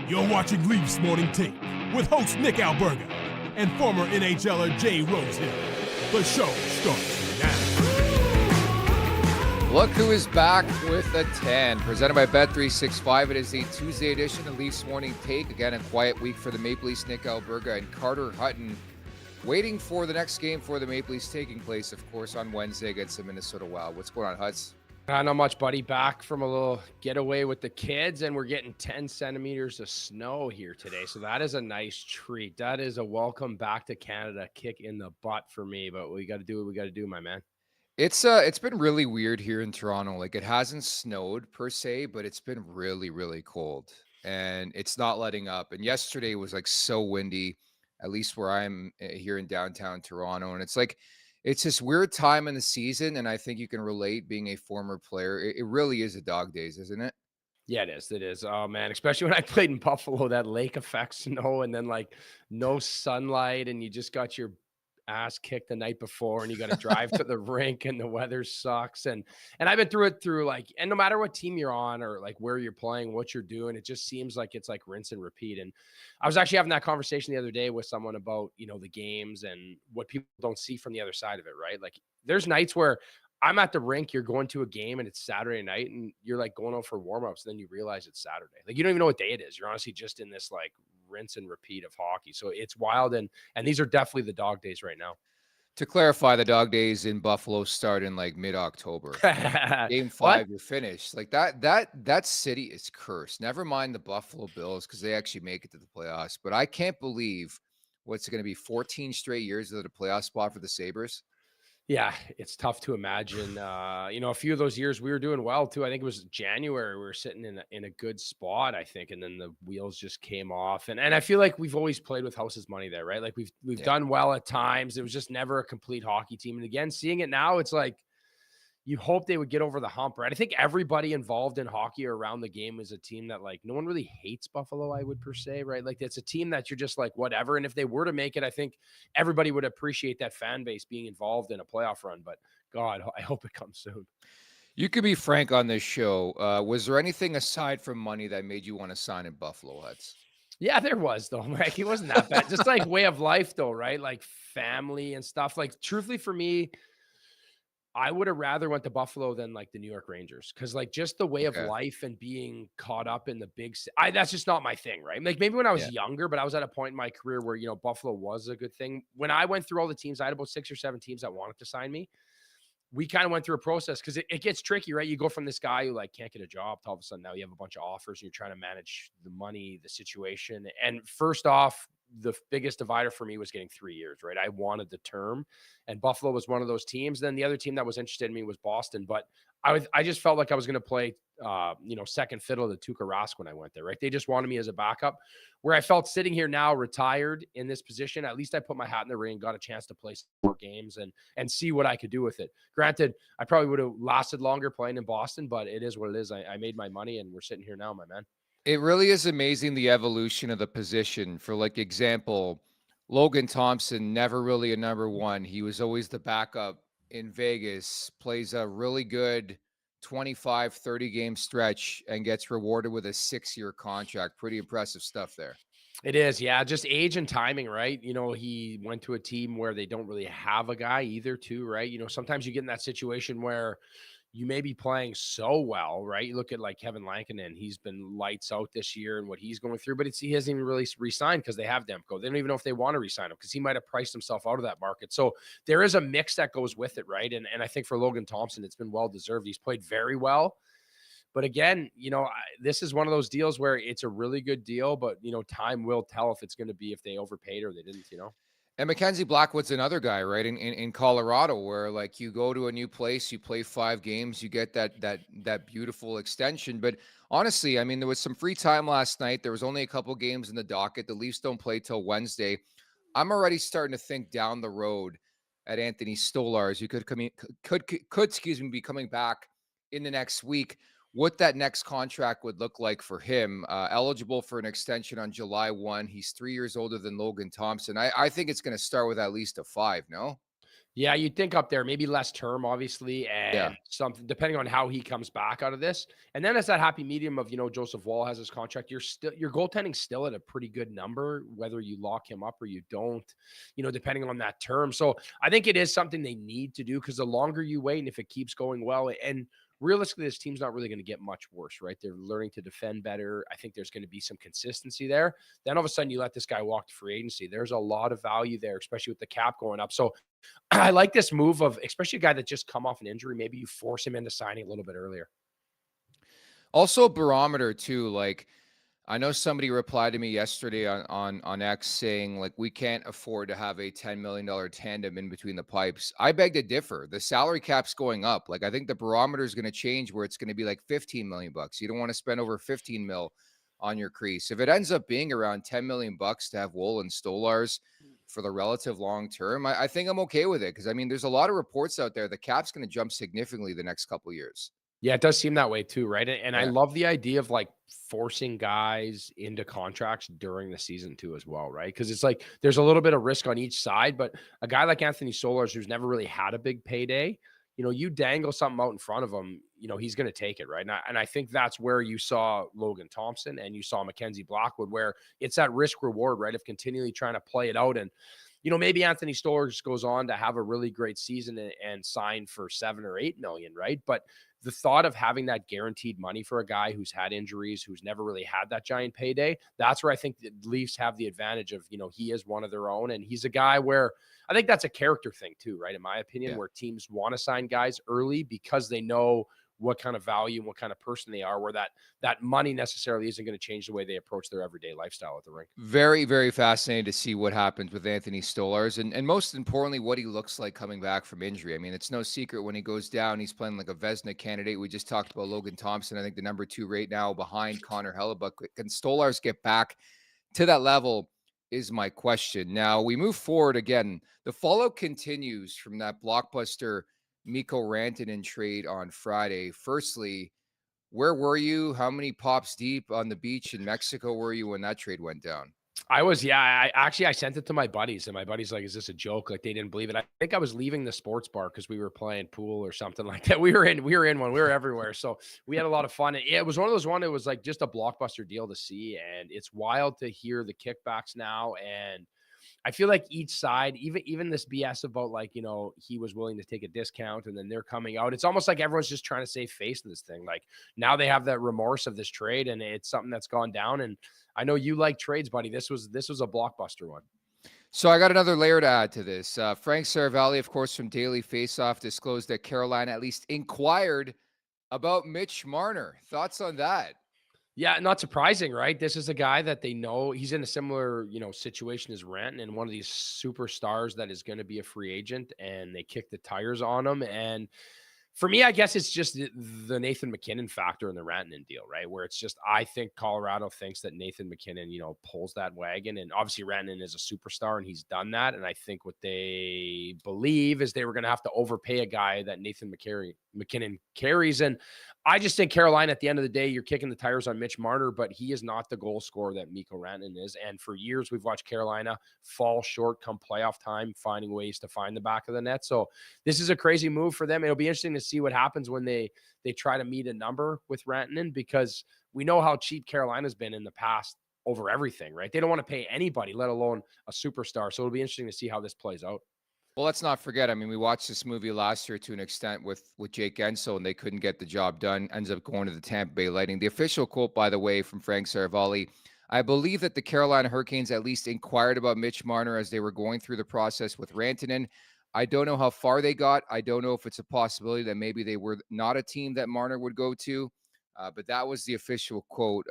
You're watching Leafs Morning Take with host Nick Alberga and former NHLer Jay Rosehill. The show starts now. Look who is back with a 10. Presented by Bet365. It is the Tuesday edition of Leafs Morning Take. Again, a quiet week for the Maple Leafs. Nick Alberga and Carter Hutton waiting for the next game for the Maple Leafs, taking place, of course, on Wednesday against the Minnesota Wild. What's going on, Huts? Not much, buddy. Back from a little getaway with the kids, and we're getting 10 centimeters of snow here today. So that is a nice treat. That is a welcome back to Canada kick in the butt for me. But we got to do what we got to do, my man. It's been really weird here in Toronto. Like, it hasn't snowed per se, but it's been really, really cold, and it's not letting up. And yesterday was like so windy, at least where I'm here in downtown Toronto. And it's like, it's this weird time in the season, and I think you can relate being a former player. It really is a dog days, isn't it? Yeah, it is. It is. Oh, man. Especially when I played in Buffalo, that lake effect snow and then like no sunlight, and you just got your ass kicked the night before and you got to drive to the rink and the weather sucks. And I've been through it like, and no matter what team you're on or like where you're playing, what you're doing, it just seems like it's like rinse and repeat. And I was actually having that conversation the other day with someone about, the games and what people don't see from the other side of it, right? Like there's nights where I'm at the rink, you're going to a game and it's Saturday night and you're like going out for warm-ups and then you realize it's Saturday. Like you don't even know what day it is. You're honestly just in this like rinse and repeat of hockey. So it's wild. And these are definitely the dog days right now. To clarify, the dog days in Buffalo start in like mid-October. Game 5, you're finished. Like that city is cursed. Never mind the Buffalo Bills because they actually make it to the playoffs. But I can't believe what's going to be 14 straight years of the playoff spot for the Sabres. Yeah, it's tough to imagine. A few of those years we were doing well too. I think it was January. We were sitting in a good spot, I think, and then the wheels just came off. And I feel like we've always played with house's money there, right? Like we've done well at times. It was just never a complete hockey team. And again, seeing it now, it's like you hope they would get over the hump, right? I think everybody involved in hockey or around the game is a team that like no one really hates Buffalo, I would per se, right? Like it's a team that you're just like whatever. And if they were to make it, I think everybody would appreciate that fan base being involved in a playoff run. But God, I hope it comes soon. You could be frank on this show. Was there anything aside from money that made you want to sign in Buffalo, Huts? Yeah, there was though. Like it wasn't that bad. Just like way of life though, right? Like family and stuff. Like truthfully for me, I would have rather went to Buffalo than like the New York Rangers because like just the way of life and being caught up in the big that's just not my thing, right? Like maybe when I was younger, but I was at a point in my career where, Buffalo was a good thing. When I went through all the teams, I had about 6 or 7 teams that wanted to sign me. We kind of went through a process because it gets tricky, right? You go from this guy who like can't get a job to all of a sudden now you have a bunch of offers and you're trying to manage the money, the situation. And first off, the biggest divider for me was getting 3 years, right? I wanted the term, and Buffalo was one of those teams. Then the other team that was interested in me was Boston, but I just felt like I was going to play, second fiddle to Tuukka Rask when I went there, right? They just wanted me as a backup. Where I felt sitting here now, retired in this position, at least I put my hat in the ring, got a chance to play some more games and see what I could do with it. Granted, I probably would have lasted longer playing in Boston, but it is what it is. I made my money, and we're sitting here now, my man. It really is amazing the evolution of the position. For like example, Logan Thompson, never really a number one. He was always the backup in Vegas, plays a really good 25, 30 game stretch and gets rewarded with a 6-year contract. Pretty impressive stuff there. It is, yeah, just age and timing, right? He went to a team where they don't really have a guy either, too, right? Sometimes you get in that situation where you may be playing so well, right? You look at like Kevin Lankinen, he's been lights out this year and what he's going through, but he hasn't even really re-signed because they have Demko. They don't even know if they want to re-sign him because he might have priced himself out of that market. So there is a mix that goes with it, right? And I think for Logan Thompson, it's been well-deserved. He's played very well. But again, this is one of those deals where it's a really good deal, but, time will tell if it's going to be if they overpaid or they didn't, And Mackenzie Blackwood's another guy, right? In Colorado, where like you go to a new place, you play 5 games, you get that beautiful extension. But honestly, I mean, there was some free time last night. There was only a couple games in the docket. The Leafs don't play till Wednesday. I'm already starting to think down the road at Anthony Stolarz, who could be coming back in the next week. What that next contract would look like for him. Eligible for an extension on July 1. He's 3 years older than Logan Thompson. I think it's going to start with at least a 5, no? Yeah, you'd think up there, maybe less term, obviously, Yeah. and something depending on how he comes back out of this. And then it's that happy medium of, Joseph Woll has his contract. Your goaltending's still at a pretty good number, whether you lock him up or you don't, depending on that term. So I think it is something they need to do because the longer you wait and if it keeps going well, and realistically, this team's not really going to get much worse, right? They're learning to defend better. I think there's going to be some consistency there. Then all of a sudden you let this guy walk to free agency. There's a lot of value there, especially with the cap going up. So I like this move of especially a guy that just come off an injury. Maybe you force him into signing a little bit earlier. Also, barometer too. Like, I know somebody replied to me yesterday on X saying like we can't afford to have a $10 million tandem in between the pipes. I beg to differ. The salary cap's going up. Like I think the barometer is going to change where it's going to be like 15 million bucks. You don't want to spend over 15 mil on your crease. If it ends up being around 10 million bucks to have Woll and Stolars for the relative long term, I think I'm okay with it because I mean there's a lot of reports out there the cap's going to jump significantly the next couple of years. Yeah, it does seem that way too, right? And I Yeah. love the idea of like forcing guys into contracts during the season too, as well, right? Because it's like there's a little bit of risk on each side, but a guy like Anthony Solars, who's never really had a big payday, you dangle something out in front of him, he's going to take it, right? And I think that's where you saw Logan Thompson and you saw Mackenzie Blackwood, where it's that risk reward, right? Of continually trying to play it out. And maybe Anthony Stolars goes on to have a really great season and sign for 7 or 8 million, right? But the thought of having that guaranteed money for a guy who's had injuries, who's never really had that giant payday, that's where I think the Leafs have the advantage of, he is one of their own. And he's a guy where I think that's a character thing too, right? In my opinion, Yeah. where teams want to sign guys early because they know what kind of value and what kind of person they are, where that money necessarily isn't going to change the way they approach their everyday lifestyle at the rink. Very, very fascinating to see what happens with Anthony Stolars and most importantly, what he looks like coming back from injury. I mean, it's no secret when he goes down, he's playing like a Vezina candidate. We just talked about Logan Thompson, I think the number 2 right now behind Connor Hellebuck. Can Stolars get back to that level is my question. Now we move forward again. The fallout continues from that blockbuster Mikko Rantanen trade on Friday. Firstly, where were you? How many pops deep on the beach in Mexico were you when that trade went down? I sent it to my buddies, and my buddies like, is this a joke? Like they didn't believe it. I think I was leaving the sports bar because we were playing pool or something like that. We were in one, we were everywhere. So we had a lot of fun. It was one of those it was like just a blockbuster deal to see. And it's wild to hear the kickbacks now. And I feel like each side, even this BS about like, he was willing to take a discount and then they're coming out. It's almost like everyone's just trying to save face in this thing. Like now they have that remorse of this trade and it's something that's gone down. And I know you like trades, buddy. This was a blockbuster one. So I got another layer to add to this. Frank Saravalli, of course, from Daily Faceoff, disclosed that Carolina at least inquired about Mitch Marner. Thoughts on that? Yeah, not surprising, right? This is a guy that they know he's in a similar, situation as Rantanen and one of these superstars that is going to be a free agent, and they kick the tires on him. And for me, I guess it's just the Nathan MacKinnon factor in the Rantanen deal, right? Where it's just, I think Colorado thinks that Nathan MacKinnon, pulls that wagon. And obviously Rantanen is a superstar and he's done that. And I think what they believe is they were going to have to overpay a guy that Nathan MacKinnon carries. And I just think Carolina, at the end of the day, you're kicking the tires on Mitch Marner, but he is not the goal scorer that Mikko Rantanen is. And for years, we've watched Carolina fall short come playoff time, finding ways to find the back of the net. So this is a crazy move for them. It'll be interesting to see what happens when they try to meet a number with Rantanen, because we know how cheap Carolina's been in the past over everything, right? They don't want to pay anybody, let alone a superstar. So it'll be interesting to see how this plays out. Well, let's not forget. I mean, we watched this movie last year to an extent with Jake Gensel, and they couldn't get the job done. Ends up going to the Tampa Bay Lightning. The official quote, by the way, from Frank Saravalli: "I believe that the Carolina Hurricanes at least inquired about Mitch Marner as they were going through the process with Rantanen. I don't know how far they got. I don't know if it's a possibility that maybe they were not a team that Marner would go to." But that was the official quote.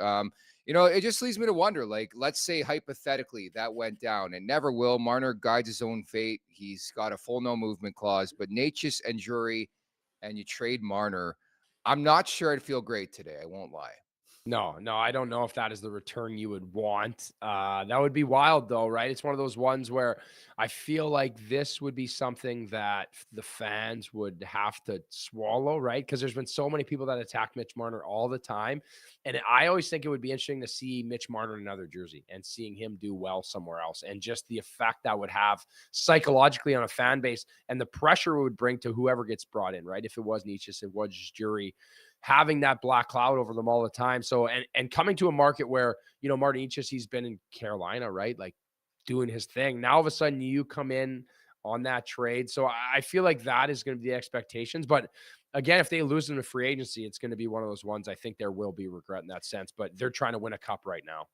It just leads me to wonder, like, let's say hypothetically that went down and never will. Marner guides his own fate. He's got a full no movement clause, but Natchez and Jury, and you trade Marner. I'm not sure I'd feel great today. I won't lie. No, I don't know if that is the return you would want. That would be wild though, right? It's one of those ones where I feel like this would be something that the fans would have to swallow, right? Because there's been so many people that attack Mitch Marner all the time. And I always think it would be interesting to see Mitch Marner in another jersey and seeing him do well somewhere else. And just the effect that would have psychologically on a fan base and the pressure it would bring to whoever gets brought in, right? If it was Nietzsche, it was Jury, having that black cloud over them all the time. So, and coming to a market where, Martin Necas, he's been in Carolina, right? Like doing his thing. Now, all of a sudden you come in on that trade. So I feel like that is going to be the expectations. But again, if they lose in the free agency, it's going to be one of those ones I think there will be regret in that sense, but they're trying to win a cup right now.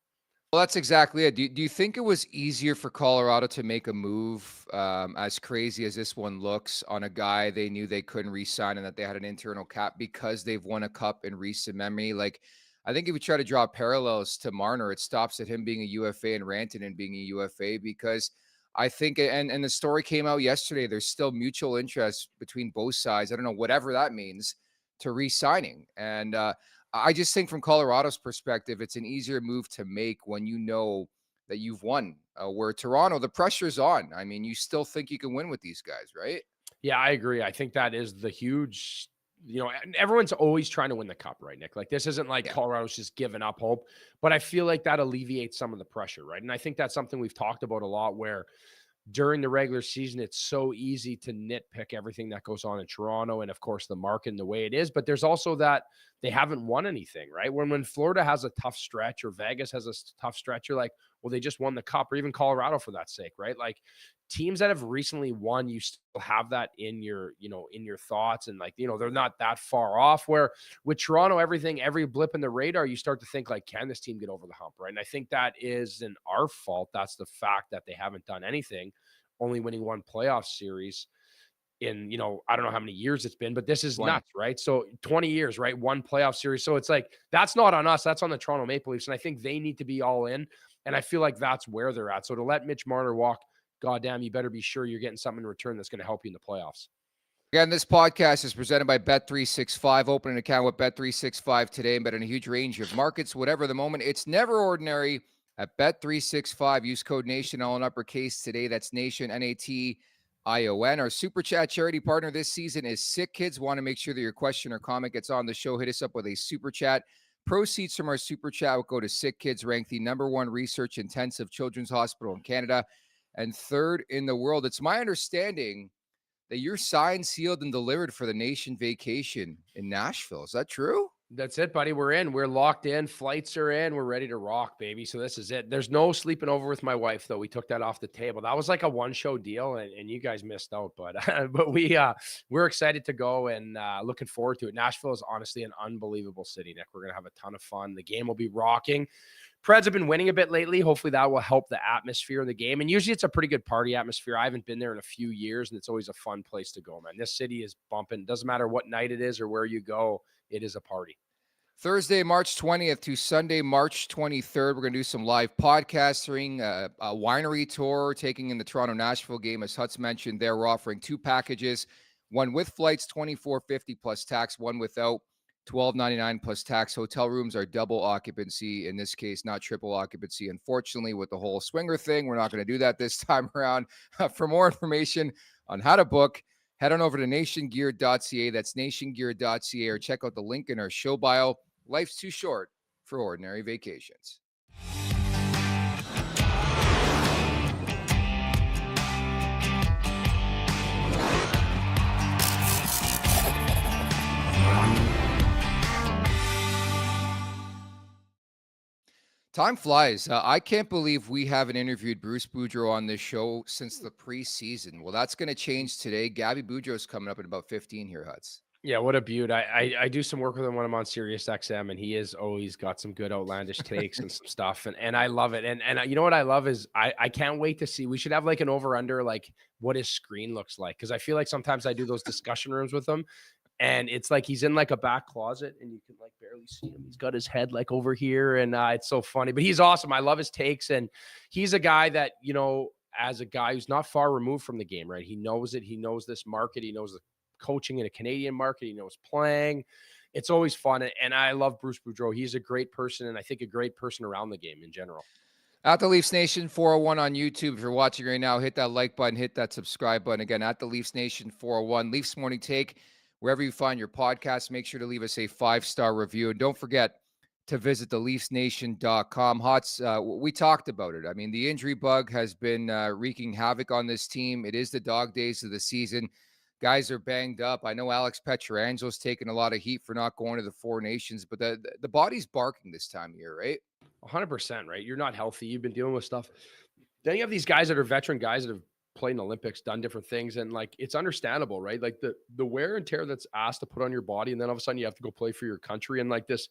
Well, that's exactly it. Do you think it was easier for Colorado to make a move, as crazy as this one looks, on a guy they knew they couldn't re-sign and that they had an internal cap because they've won a cup in recent memory? Like, I think if we try to draw parallels to Marner, it stops at him being a UFA and Rantanen being a UFA, because I think, and the story came out yesterday, there's still mutual interest between both sides. I don't know, whatever that means, to re-signing. And I just think from Colorado's perspective, it's an easier move to make when you know that you've won. Where Toronto, the pressure's on. I mean, you still think you can win with these guys, right? Yeah, I agree. I think that is the huge, and everyone's always trying to win the cup, right, Nick? Like this isn't like Yeah. Colorado's just giving up hope, but I feel like that alleviates some of the pressure, right? And I think that's something we've talked about a lot where during the regular season, it's so easy to nitpick everything that goes on in Toronto and, of course, the market and the way it is. But there's also that they haven't won anything, right? When Florida has a tough stretch or Vegas has a tough stretch, you're like, well, they just won the cup, or even Colorado for that sake, right? Like teams that have recently won, you still have that in your, in your thoughts. And like, they're not that far off. Where with Toronto, every blip in the radar, you start to think like, can this team get over the hump, right? And I think that isn't our fault. That's the fact that they haven't done anything, only winning one playoff series in, I don't know how many years it's been, but this is 20. nuts, right? So 20 years, right? One playoff series. So it's like, that's not on us. That's on the Toronto Maple Leafs. And I think they need to be all in. And I feel like that's where they're at. So to let Mitch Marner walk, goddamn, you better be sure you're getting something in return that's going to help you in the playoffs. Again, this podcast is presented by Bet365. Open an account with Bet365 today and bet on a huge range of markets, whatever the moment. It's never ordinary at Bet365. Use code NATION, all in uppercase today. That's NATION, NATION. Our Super Chat charity partner this season is Sick Kids. Want to make sure that your question or comment gets on the show? Hit us up with a Super Chat. Proceeds from our Super Chat will go to Sick Kids, ranked the #1 research-intensive children's hospital in Canada and 3rd in the world. It's my understanding that you're signed, sealed, and delivered for the Nation vacation in Nashville. Is that true? That's it, buddy. We're in. We're locked in. Flights are in. We're ready to rock, baby. So this is it. There's no sleeping over with my wife, though. We took that off the table. That was like a one-show deal, and you guys missed out. But but we're excited to go and looking forward to it. Nashville is honestly an unbelievable city, Nick. We're gonna have a ton of fun. The game will be rocking. Preds have been winning a bit lately. Hopefully that will help the atmosphere in the game. And usually it's a pretty good party atmosphere. I haven't been there in a few years, and it's always a fun place to go, man. This city is bumping. Doesn't matter what night it is or where you go, it is a party. Thursday, March 20th to Sunday, March 23rd, we're going to do some live podcasting, a winery tour, taking in the Toronto-Nashville game. As Huts mentioned there, we're offering 2 packages, one with flights, $24.50 plus tax, one without, $12.99 plus tax. Hotel rooms are double occupancy, in this case, not triple occupancy. Unfortunately, with the whole swinger thing, we're not going to do that this time around. For more information on how to book, head on over to nationgear.ca. That's nationgear.ca, or check out the link in our show bio. Life's too short for ordinary vacations. Time flies. I can't believe we haven't interviewed Bruce Boudreau on this show since the preseason. Well, that's going to change today. Gabby Boudreau's coming up in about 15 here, Huts. Yeah, what a beaut. I do some work with him when I'm on Sirius XM, and he has always got some good outlandish takes and some stuff. And I love it. And you know what I love is I can't wait to see. We should have like an over under, like what his screen looks like. Cause I feel like sometimes I do those discussion rooms with him, and it's like he's in like a back closet and you can like barely see him. He's got his head like over here, and it's so funny. But he's awesome. I love his takes, and he's a guy that, as a guy who's not far removed from the game, right? He knows it. He knows this market. He knows the coaching in a Canadian market. He knows playing. it's always fun. And I love Bruce Boudreau. He's a great person, and I think a great person around the game in general. At the Leafs Nation 401 on YouTube. If you're watching right now, hit that like button, hit that subscribe button. Again, at the Leafs Nation 401. Leafs Morning Take, wherever you find your podcast, make sure to leave us a 5-star review. And don't forget to visit theleafsnation.com. Hots, we talked about it. I mean, the injury bug has been wreaking havoc on this team. It is the dog days of the season. Guys are banged up. I know Alex Pietrangelo taking a lot of heat for not going to the Four Nations, but the body's barking this time of year, right? 100%, right? You're not healthy. You've been dealing with stuff. Then you have these guys that are veteran guys that have played in Olympics, done different things. And like, it's understandable, right? Like the wear and tear that's asked to put on your body. And then all of a sudden you have to go play for your country and like this.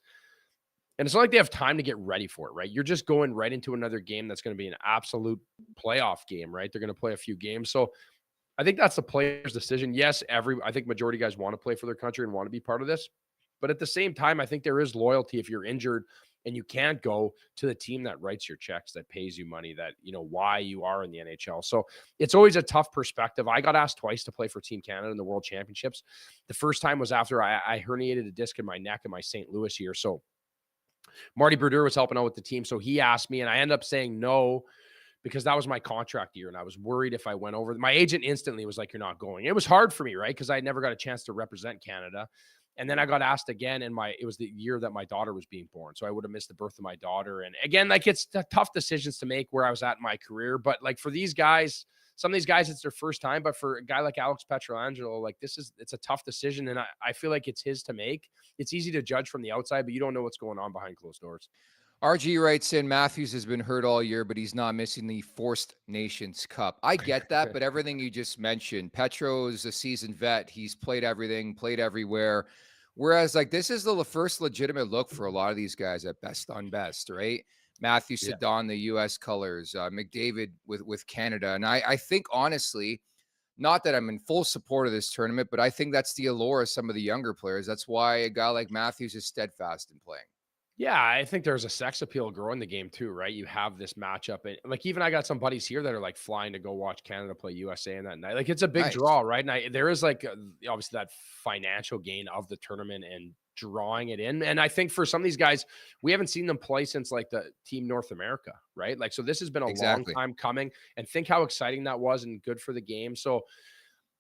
And it's not like they have time to get ready for it, right? You're just going right into another game that's going to be an absolute playoff game, right? They're going to play a few games. So I think that's the player's decision. Yes, I think majority of guys want to play for their country and want to be part of this. But at the same time, I think there is loyalty if you're injured and you can't go to the team that writes your checks, that pays you money, that, you know, why you are in the NHL. So it's always a tough perspective. I got asked twice to play for Team Canada in the World Championships. The first time was after I herniated a disc in my neck in my St. Louis year. So Marty Brodeur was helping out with the team. So he asked me and I ended up saying no, because that was my contract year. And I was worried if I went over. My agent instantly was like, you're not going. It was hard for me, right? Because I never got a chance to represent Canada. And then I got asked again, and it was the year that my daughter was being born. So I would have missed the birth of my daughter. And again, like, it's tough decisions to make where I was at in my career. But like, for these guys, some of these guys, it's their first time. But for a guy like Alex Pietrangelo, like, it's a tough decision. And I feel like it's his to make. It's easy to judge from the outside, but you don't know what's going on behind closed doors. RG writes in, Matthews has been hurt all year, but he's not missing the Forced Nations Cup. I get that, but everything you just mentioned, Petro is a seasoned vet. He's played everything, played everywhere. Whereas, like, this is the first legitimate look for a lot of these guys at best on best, right? Matthew said on the U.S. colors, McDavid with Canada. And I think, honestly, not that I'm in full support of this tournament, but I think that's the allure of some of the younger players. That's why a guy like Matthews is steadfast in playing. Yeah, I think there's a sex appeal growing the game too, right? You have this matchup. And like, even I got some buddies here that are like flying to go watch Canada play USA in that night. Like, it's a big draw, right? And there is like, obviously that financial gain of the tournament and drawing it in. And I think for some of these guys, we haven't seen them play since like the Team North America, right? Like, so this has been a long time coming, and think how exciting that was and good for the game. So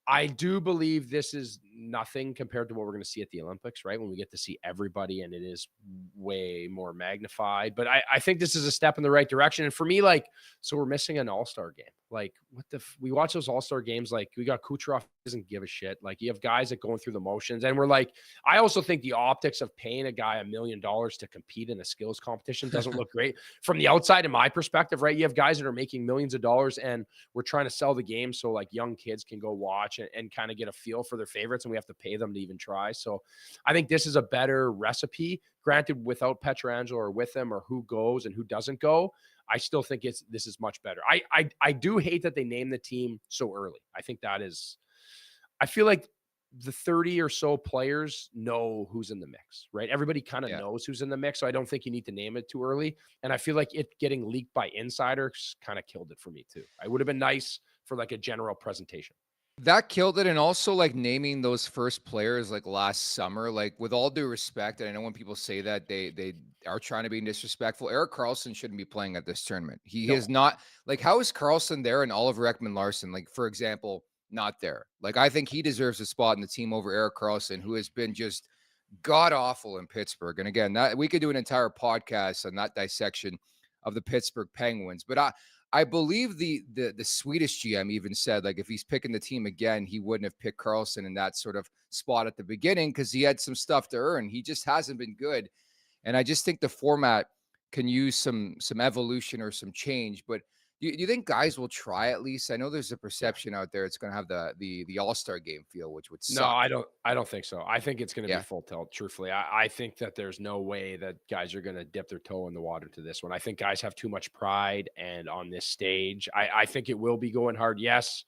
I do believe this is nothing compared to what we're going to see at the Olympics, right? When we get to see everybody and it is way more magnified. But I think this is a step in the right direction. And for me, like, so we're missing an all-star game. Like, we watch those all-star games. Like, we got Kucherov, doesn't give a shit. Like, you have guys that going through the motions. And we're like, I also think the optics of paying a guy $1 million to compete in a skills competition doesn't look great from the outside, in my perspective, right? You have guys that are making millions of dollars, and we're trying to sell the game so like young kids can go watch and kind of get a feel for their favorites, and we have to pay them to even try. So I think this is a better recipe. Granted, without Pietrangelo or with him, or who goes and who doesn't go, I still think this is much better. I do hate that they named the team so early. I think that is, I feel like the 30 or so players know who's in the mix, right? Everybody kind of knows who's in the mix. So I don't think you need to name it too early. And I feel like it getting leaked by insiders kind of killed it for me too. I would have been nice for like a general presentation. That killed it. And also, like, naming those first players like last summer, like, with all due respect, and I know when people say that, they are trying to be disrespectful. Erik Karlsson shouldn't be playing at this tournament. He is not. Like, how is Karlsson there and Oliver Ekman-Larsson, like, for example, not there? Like, I think he deserves a spot in the team over Erik Karlsson, who has been just god awful in Pittsburgh. And again, that we could do an entire podcast on that dissection of the Pittsburgh Penguins. But I believe the Swedish GM even said, like, if he's picking the team again, he wouldn't have picked Karlsson in that sort of spot at the beginning because he had some stuff to earn. He just hasn't been good. And I just think the format can use some evolution or some change. But do you think guys will try at least? I know there's a perception out there it's going to have the All-Star game feel, which would suck. No, I don't think so. I think it's going to be full tilt, truthfully. I think that there's no way that guys are going to dip their toe in the water to this one. I think guys have too much pride, and on this stage, I think it will be going hard. Yes,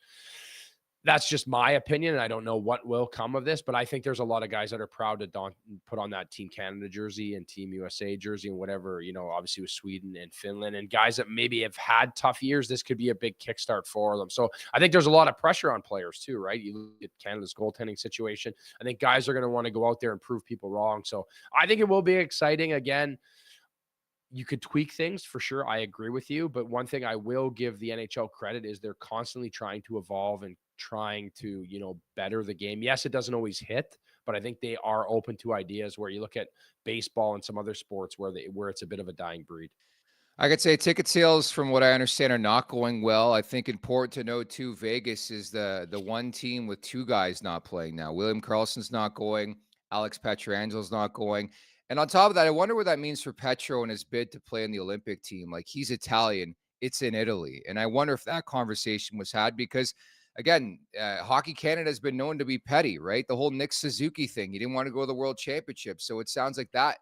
That's just my opinion, and I don't know what will come of this, but I think there's a lot of guys that are proud to put on that Team Canada jersey and Team USA jersey and whatever, obviously with Sweden and Finland, and guys that maybe have had tough years. This could be a big kickstart for them. So I think there's a lot of pressure on players too, right? You look at Canada's goaltending situation. I think guys are going to want to go out there and prove people wrong. So I think it will be exciting. Again, you could tweak things for sure. I agree with you. But one thing I will give the NHL credit is they're constantly trying to evolve and trying to, better the game. Yes, it doesn't always hit, but I think they are open to ideas where you look at baseball and some other sports where it's a bit of a dying breed. I could say ticket sales, from what I understand, are not going well. I think important to note too, Vegas is the one team with two guys not playing now. William Karlsson's not going. Alex Pietrangelo not going. And on top of that, I wonder what that means for Petro and his bid to play in the Olympic team. Like, he's Italian. It's in Italy. And I wonder if that conversation was had because, again, Hockey Canada has been known to be petty, right? The whole Nick Suzuki thing. He didn't want to go to the World Championship. So it sounds like that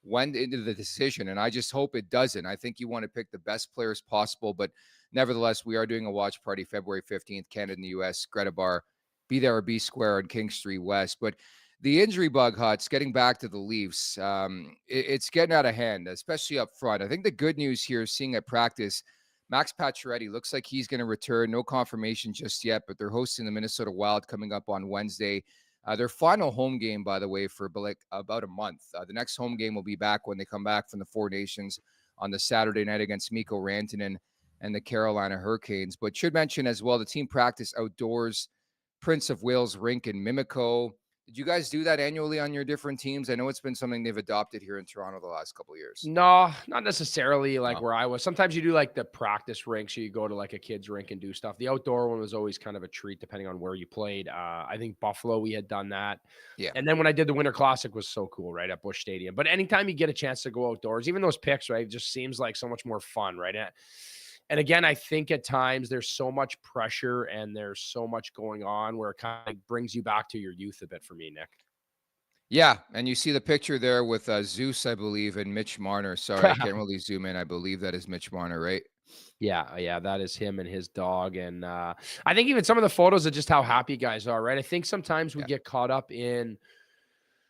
went into the decision, and I just hope it doesn't. I think you want to pick the best players possible, but nevertheless, we are doing a watch party February 15th, Canada and the U.S., Greta Bar. Be there or be square on King Street West. But the injury bug, Huts, getting back to the Leafs, it's getting out of hand, especially up front. I think the good news here is seeing at practice, Max Pacioretty looks like he's going to return. No confirmation just yet, but they're hosting the Minnesota Wild coming up on Wednesday. Their final home game, by the way, for about a month. The next home game will be back when they come back from the Four Nations on the Saturday night against Mikko Rantanen and the Carolina Hurricanes. But should mention as well, the team practice outdoors, Prince of Wales rink in Mimico. Did you guys do that annually on your different teams? I know it's been something they've adopted here in Toronto the last couple of years. No, not necessarily like where I was. Sometimes you do like the practice rink, so you go to like a kid's rink and do stuff. The outdoor one was always kind of a treat depending on where you played. I think Buffalo, we had done that. Yeah. And then when I did the Winter Classic was so cool, right, at Busch Stadium. But anytime you get a chance to go outdoors, even those picks, right, it just seems like so much more fun, right? And again, I think at times there's so much pressure and there's so much going on where it kind of brings you back to your youth a bit for me, Nick. Yeah, and you see the picture there with Zeus, I believe, and Mitch Marner. Sorry, I can't really zoom in. I believe that is Mitch Marner, right? Yeah, that is him and his dog. And I think even some of the photos of just how happy guys are, right? I think sometimes we get caught up in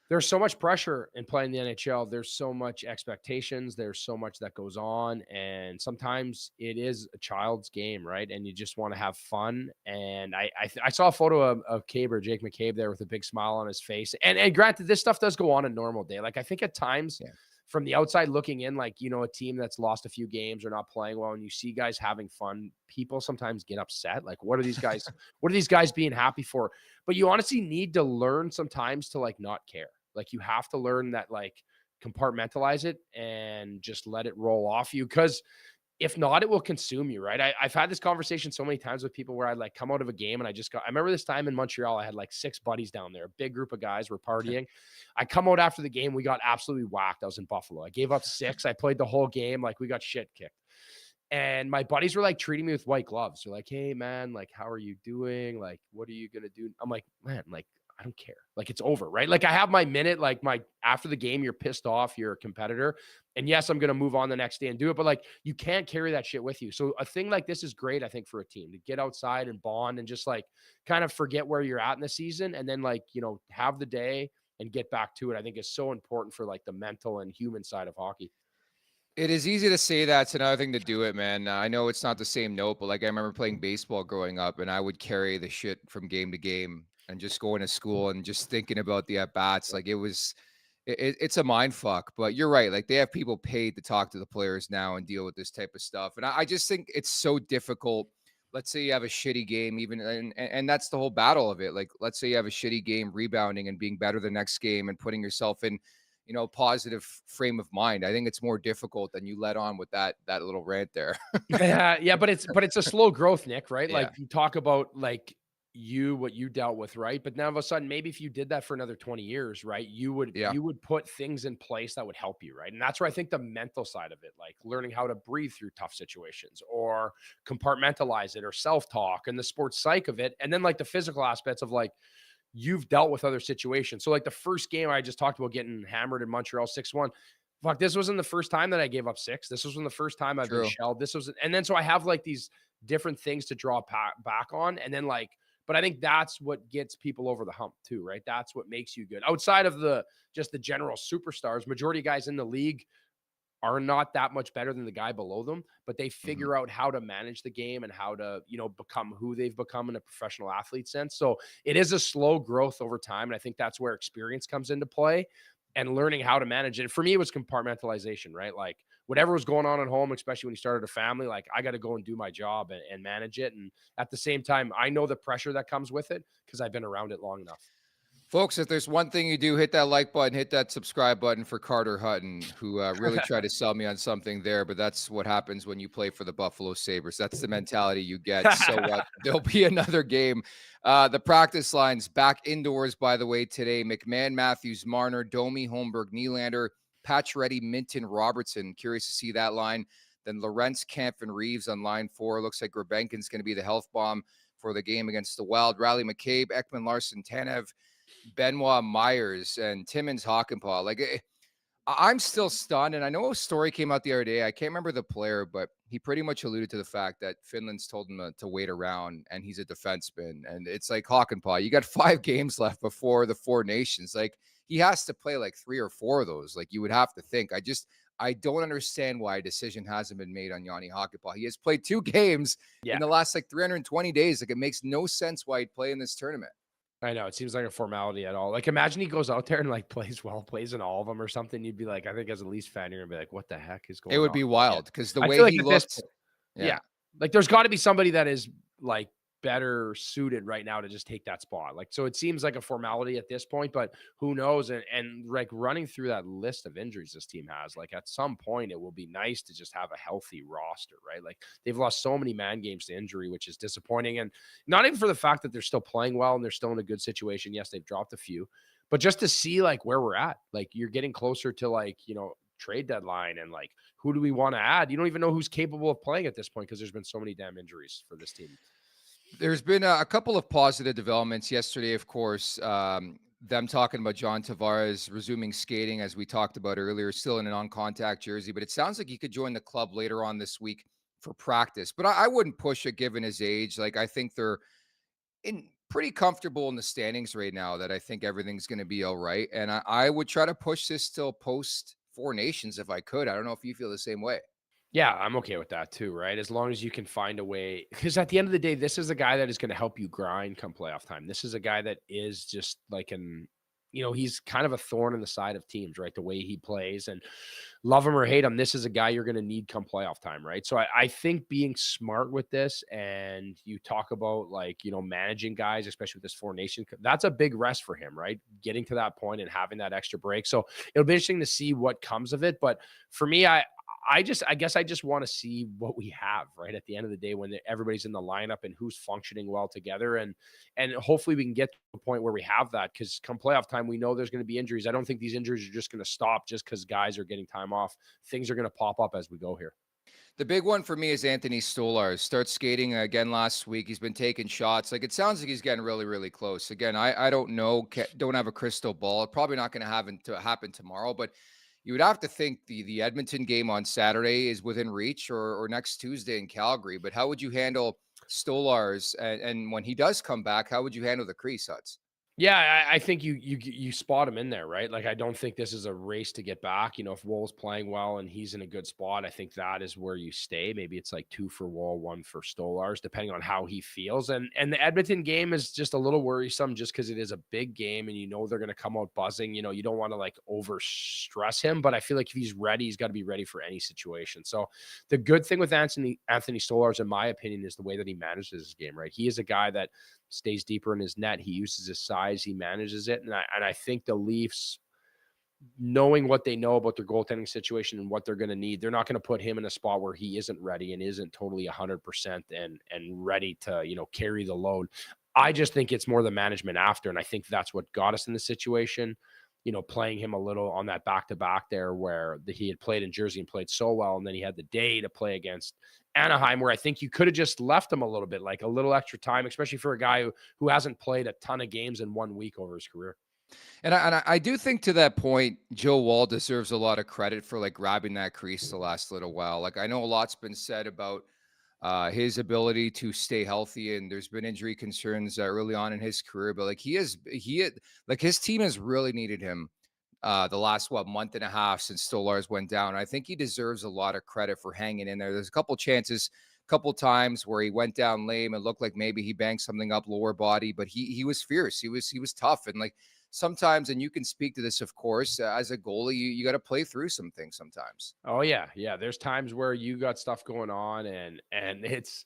there's so much pressure in playing the NHL. There's so much expectations. There's so much that goes on. And sometimes it is a child's game, right? And you just want to have fun. And I saw a photo of Jake McCabe there with a big smile on his face. And granted, this stuff does go on a normal day. Like I think at times from the outside looking in, like, a team that's lost a few games or not playing well, and you see guys having fun, people sometimes get upset. Like, what are these guys being happy for? But you honestly need to learn sometimes to like not care. Like you have to learn that, like, compartmentalize it and just let it roll off you. Cause if not, it will consume you. Right. I've had this conversation so many times with people where I'd like come out of a game and I remember this time in Montreal, I had like 6 buddies down there, a big group of guys were partying. I come out after the game. We got absolutely whacked. I was in Buffalo. I gave up 6. I played the whole game. Like we got shit kicked. And my buddies were like treating me with white gloves. They're like, hey man, like, how are you doing? Like, what are you going to do? I'm like, man, like, I don't care. Like it's over, right? Like I have my minute, like after the game, you're pissed off, you're a competitor. And yes, I'm going to move on the next day and do it. But like, you can't carry that shit with you. So a thing like this is great, I think, for a team to get outside and bond and just like kind of forget where you're at in the season. And then like, have the day and get back to it. I think is so important for like the mental and human side of hockey. It is easy to say that. It's another thing to do it, man. I know it's not the same note, but like I remember playing baseball growing up and I would carry the shit from game to game. And just going to school and just thinking about the at-bats, like it's a mind fuck. But you're right. Like they have people paid to talk to the players now and deal with this type of stuff. And I just think it's so difficult. Let's say you have a shitty game, and that's the whole battle of it. Like, let's say you have a shitty game, rebounding and being better the next game and putting yourself in, positive frame of mind. I think it's more difficult than you let on with that little rant there. Yeah, but it's a slow growth, Nick, right? Yeah. Like you talk about like what you dealt with, right? But now all of a sudden, maybe if you did that for another 20 years, right, you would put things in place that would help you, right? And that's where I think the mental side of it, like learning how to breathe through tough situations or compartmentalize it or self-talk and the sports psych of it. And then like the physical aspects of like, you've dealt with other situations. So like the first game I just talked about getting hammered in Montreal 6-1. Fuck, this wasn't the first time that I gave up 6. This wasn't the first time I've been shelled. And then so I have like these different things to draw back on. And then like But I think that's what gets people over the hump too, right? That's what makes you good. Outside of just the general superstars, majority of guys in the league are not that much better than the guy below them, but they figure out how to manage the game and how to, become who they've become in a professional athlete sense. So it is a slow growth over time. And I think that's where experience comes into play and learning how to manage it. For me, it was compartmentalization, right? Like whatever was going on at home, especially when you started a family, like I got to go and do my job and manage it. And at the same time, I know the pressure that comes with it because I've been around it long enough. Folks, if there's one thing you do, hit that like button, hit that subscribe button for Carter Hutton, who really tried to sell me on something there, but that's what happens when you play for the Buffalo Sabres. That's the mentality you get. So there'll be another game. The practice lines back indoors, by the way, today. McMahon, Matthews, Marner, Domi, Holmberg, Nylander, Pacioretty, Minton, Robertson. Curious to see that line. Then Lorentz, Kampf, and Reeves on line 4. Looks like Grebenkin's going to be the health bomb for the game against the Wild. Riley McCabe, Ekman Larson, Tanev, Benoit Myers, and Timmins Hockenpah. Like, I'm still stunned. And I know a story came out the other day. I can't remember the player, but he pretty much alluded to the fact that Finland's told him to wait around and he's a defenseman. And it's like, Hockenpah, you got 5 games left before the 4 nations. Like, he has to play like 3 or 4 of those. Like, you would have to think. I don't understand why a decision hasn't been made on Yanni Hockenpah. He has played 2 games in the last like 320 days. Like, it makes no sense why he'd play in this tournament. I know. It seems like a formality at all. Like, imagine he goes out there and like plays well, plays in all of them or something. You'd be like, I think as a Leafs fan, you're gonna be like, what the heck is going on? It would be wild because the way he looks. Yeah. Like, there's got to be somebody that is like better suited right now to just take that spot. Like, so it seems like a formality at this point, but who knows? And like running through that list of injuries this team has, like at some point it will be nice to just have a healthy roster, right? Like they've lost so many man games to injury, which is disappointing. And not even for the fact that they're still playing well and they're still in a good situation. Yes, they've dropped a few, but just to see like where we're at, like you're getting closer to like, trade deadline and like, who do we want to add? You don't even know who's capable of playing at this point because there's been so many damn injuries for this team. There's been a couple of positive developments yesterday, of course. Them talking about John Tavares resuming skating, as we talked about earlier, still in a non-contact jersey, but it sounds like he could join the club later on this week for practice. But I wouldn't push it given his age. Like, I think they're pretty comfortable in the standings right now that I think everything's going to be all right. And I would try to push this till post 4 nations if I could. I don't know if you feel the same way. Yeah, I'm okay with that too, right? As long as you can find a way, because at the end of the day, this is a guy that is going to help you grind come playoff time. This is a guy that is just like he's kind of a thorn in the side of teams, right? The way he plays, and love him or hate him, this is a guy you're going to need come playoff time, right? So I think being smart with this, and you talk about like, managing guys, especially with this 4 nation, that's a big rest for him, right? Getting to that point and having that extra break. So it'll be interesting to see what comes of it. But for me, I guess I just want to see what we have right at the end of the day when everybody's in the lineup and who's functioning well together. And hopefully we can get to a point where we have that, because come playoff time, we know there's going to be injuries. I don't think these injuries are just going to stop just because guys are getting time off. Things are going to pop up as we go here. The big one for me is Anthony Stolarz. Starts skating again last week. He's been taking shots. Like, it sounds like he's getting really, really close. Again, I don't know. Don't have a crystal ball. Probably not going to happen tomorrow, but you would have to think the Edmonton game on Saturday is within reach, or next Tuesday in Calgary. But how would you handle Stolarz? And when he does come back, how would you handle the crease, Huts? Yeah, I think you spot him in there, right? Like, I don't think this is a race to get back. If Woll's playing well and he's in a good spot, I think that is where you stay. Maybe it's like 2 for Woll, 1 for Stolarz, depending on how he feels. And the Edmonton game is just a little worrisome just because it is a big game and they're going to come out buzzing. You don't want to like over stress him, but I feel like if he's ready, he's got to be ready for any situation. So the good thing with Anthony Stolarz, in my opinion, is the way that he manages his game, right? He is a guy that stays deeper in his net. He uses his size. He manages it. And I think the Leafs, knowing what they know about their goaltending situation and what they're going to need, they're not going to put him in a spot where he isn't ready and isn't totally 100% and ready to, carry the load. I just think it's more the management after. And I think that's what got us in the situation, playing him a little on that back-to-back there where he had played in Jersey and played so well. And then he had the day to play against Anaheim, where I think you could have just left him a little bit, like a little extra time, especially for a guy who hasn't played a ton of games in 1 week over his career. And I do think, to that point, Joe Woll deserves a lot of credit for like grabbing that crease the last little while. Like, I know a lot's been said about his ability to stay healthy. And there's been injury concerns early on in his career, but like like his team has really needed him the last month and a half since Stolarz went down. I think he deserves a lot of credit for hanging in there. There's a couple chances, couple times where he went down lame and looked like maybe he banged something up lower body, but he was fierce. He was tough. And like sometimes, and you can speak to this, of course, as a goalie, you got to play through some things sometimes. Oh yeah, yeah. There's times where you got stuff going on, and it's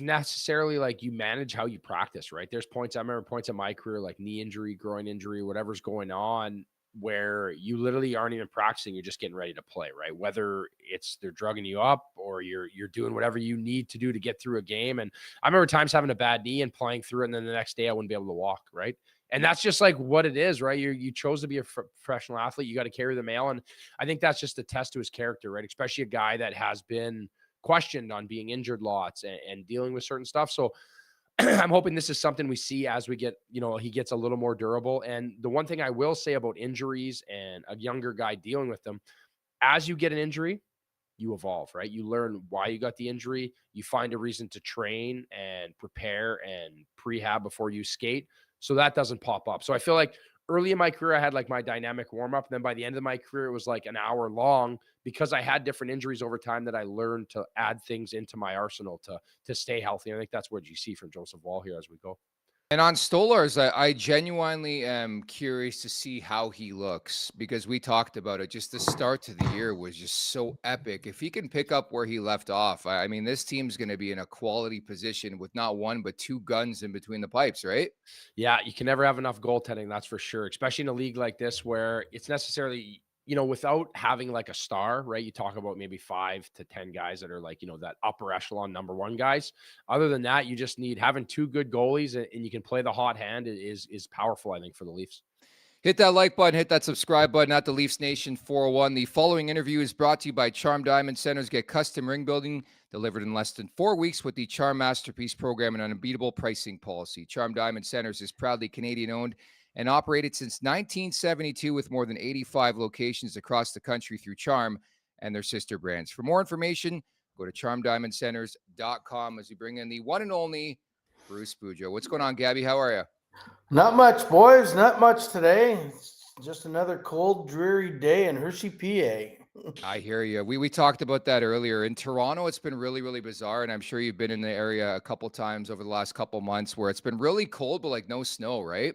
necessarily like you manage how you practice, right? There's points, I remember points in my career, like knee injury, groin injury, whatever's going on, where you literally aren't even practicing, you're just getting ready to play, right? Whether it's they're drugging you up or you're doing whatever you need to do to get through a game. And I remember times having a bad knee and playing through it, and then the next day I wouldn't be able to walk, right? And that's just like what it is, right? You chose to be a professional athlete. You got to carry the mail. And I think that's just a test to his character, right? Especially a guy that has been questioned on being injured lots and dealing with certain stuff. So I'm hoping this is something we see as we get, he gets a little more durable. And the one thing I will say about injuries and a younger guy dealing with them, as you get an injury, you evolve, right? You learn why you got the injury. You find a reason to train and prepare and prehab before you skate, so that doesn't pop up. So I feel like early in my career, I had like my dynamic warm up. And then by the end of my career, it was like an hour long because I had different injuries over time that I learned to add things into my arsenal to stay healthy. I think that's what you see from Joseph Woll here as we go. And on Stolarz, I genuinely am curious to see how he looks because we talked about it. Just the start to the year was just so epic. If he can pick up where he left off, I mean, this team's going to be in a quality position with not one, but two guns in between the pipes, right? Yeah, you can never have enough goaltending, that's for sure, especially in a league like this where it's necessarily, without having like a star, right? You talk about maybe 5 to 10 guys that are like, that upper echelon number one guys. Other than that, you just need having two good goalies and you can play the hot hand is powerful, I think, for the Leafs. Hit that like button, hit that subscribe button at the Leafs Nation 401. The following interview is brought to you by Charm Diamond Centers. Get custom ring building delivered in less than 4 weeks with the Charm Masterpiece program and an unbeatable pricing policy. Charm Diamond Centers is proudly Canadian owned and operated since 1972 with more than 85 locations across the country through Charm and their sister brands. For more information, go to charmdiamondcenters.com as we bring in the one and only Bruce Boudreau. What's going on, Gabby? How are you? Not much, boys. Not much today. It's just another cold, dreary day in Hershey, PA. I hear you. We talked about that earlier. In Toronto, it's been really, really bizarre. And I'm sure you've been in the area a couple times over the last couple months where it's been really cold, but like no snow, right?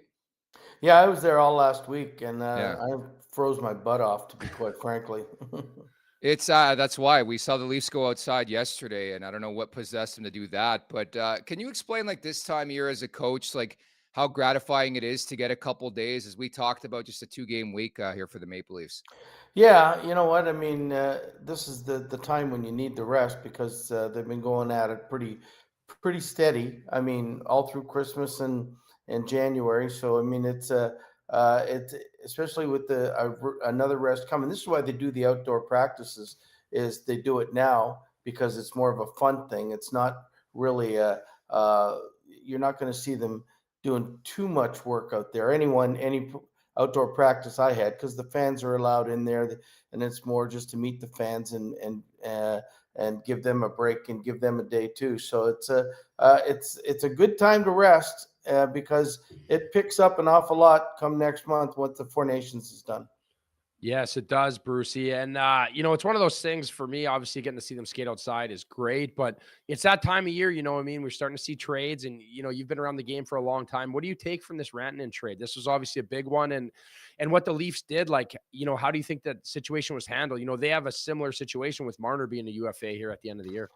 Yeah, I was there all last week, and Yeah. I froze my butt off, to be quite frankly. It's that's why we saw the Leafs go outside yesterday, and I don't know what possessed them to do that. But can you explain, like, this time of year as a coach, like how gratifying it is to get a couple days, as we talked about, just a 2-game week here for the Maple Leafs? Yeah, you know what? I mean, this is the time when you need the rest because they've been going at it pretty steady. I mean, all through Christmas and January. So I mean, it's especially with another rest coming. This is why they do the outdoor practices. Is they do it now because it's more of a fun thing. It's not really you're not going to see them doing too much work out there. Any outdoor practice I had, because the fans are allowed in there, and it's more just to meet the fans and give them a break and give them a day too. So it's a good time to rest because it picks up an awful lot come next month once the Four Nations is done. Yes, it does, Brucey. And, it's one of those things for me, obviously getting to see them skate outside is great, but it's that time of year, what I mean? We're starting to see trades and, you've been around the game for a long time. What do you take from this Rantanen trade? This was obviously a big one. And what the Leafs did, like, how do you think that situation was handled? They have a similar situation with Marner being a UFA here at the end of the year.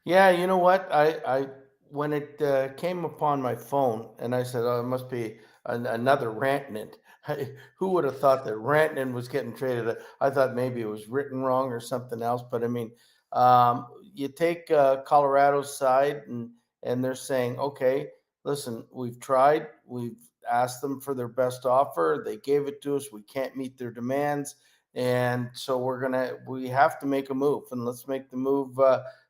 Yeah, you know what? I when it came upon my phone and I said, oh, it must be another Rantanen. Who would have thought that Rantanen was getting traded? I thought maybe it was written wrong or something else. But I mean, you take Colorado's side and they're saying, okay, listen, we've tried. We've asked them for their best offer. They gave it to us. We can't meet their demands. And so we have to make a move. And let's make the move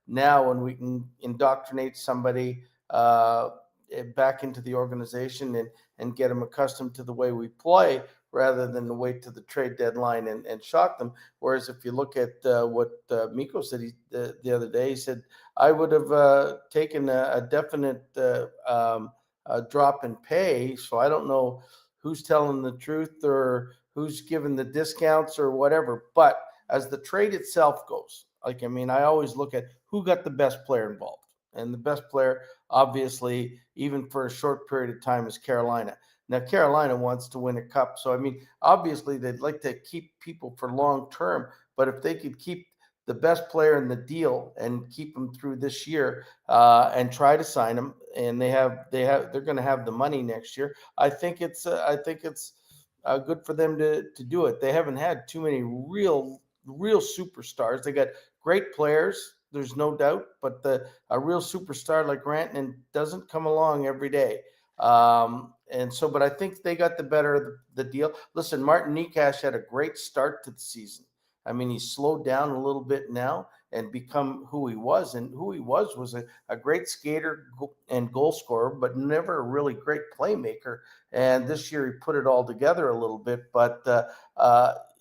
now when we can indoctrinate somebody back into the organization and get them accustomed to the way we play, rather than wait to the trade deadline and shock them. Whereas if you look at what Mikko said the other day, he said, I would have taken a definite drop in pay. So I don't know who's telling the truth or who's giving the discounts or whatever. But as the trade itself goes, like, I mean, I always look at who got the best player involved. And the best player, obviously, even for a short period of time, is Carolina. Now, Carolina wants to win a cup. So, I mean, obviously, they'd like to keep people for long term. But if they could keep the best player in the deal and keep them through this year and try to sign them, and they're going to have the money next year. I think it's good for them to do it. They haven't had too many real superstars. They got great players. There's no doubt, but a real superstar like Rantanen doesn't come along every day. But I think they got the better of the deal. Listen, Martin Necas had a great start to the season. I mean, he's slowed down a little bit now and become who he was. And who he was a great skater and goal scorer, but never a really great playmaker. And this year he put it all together a little bit. But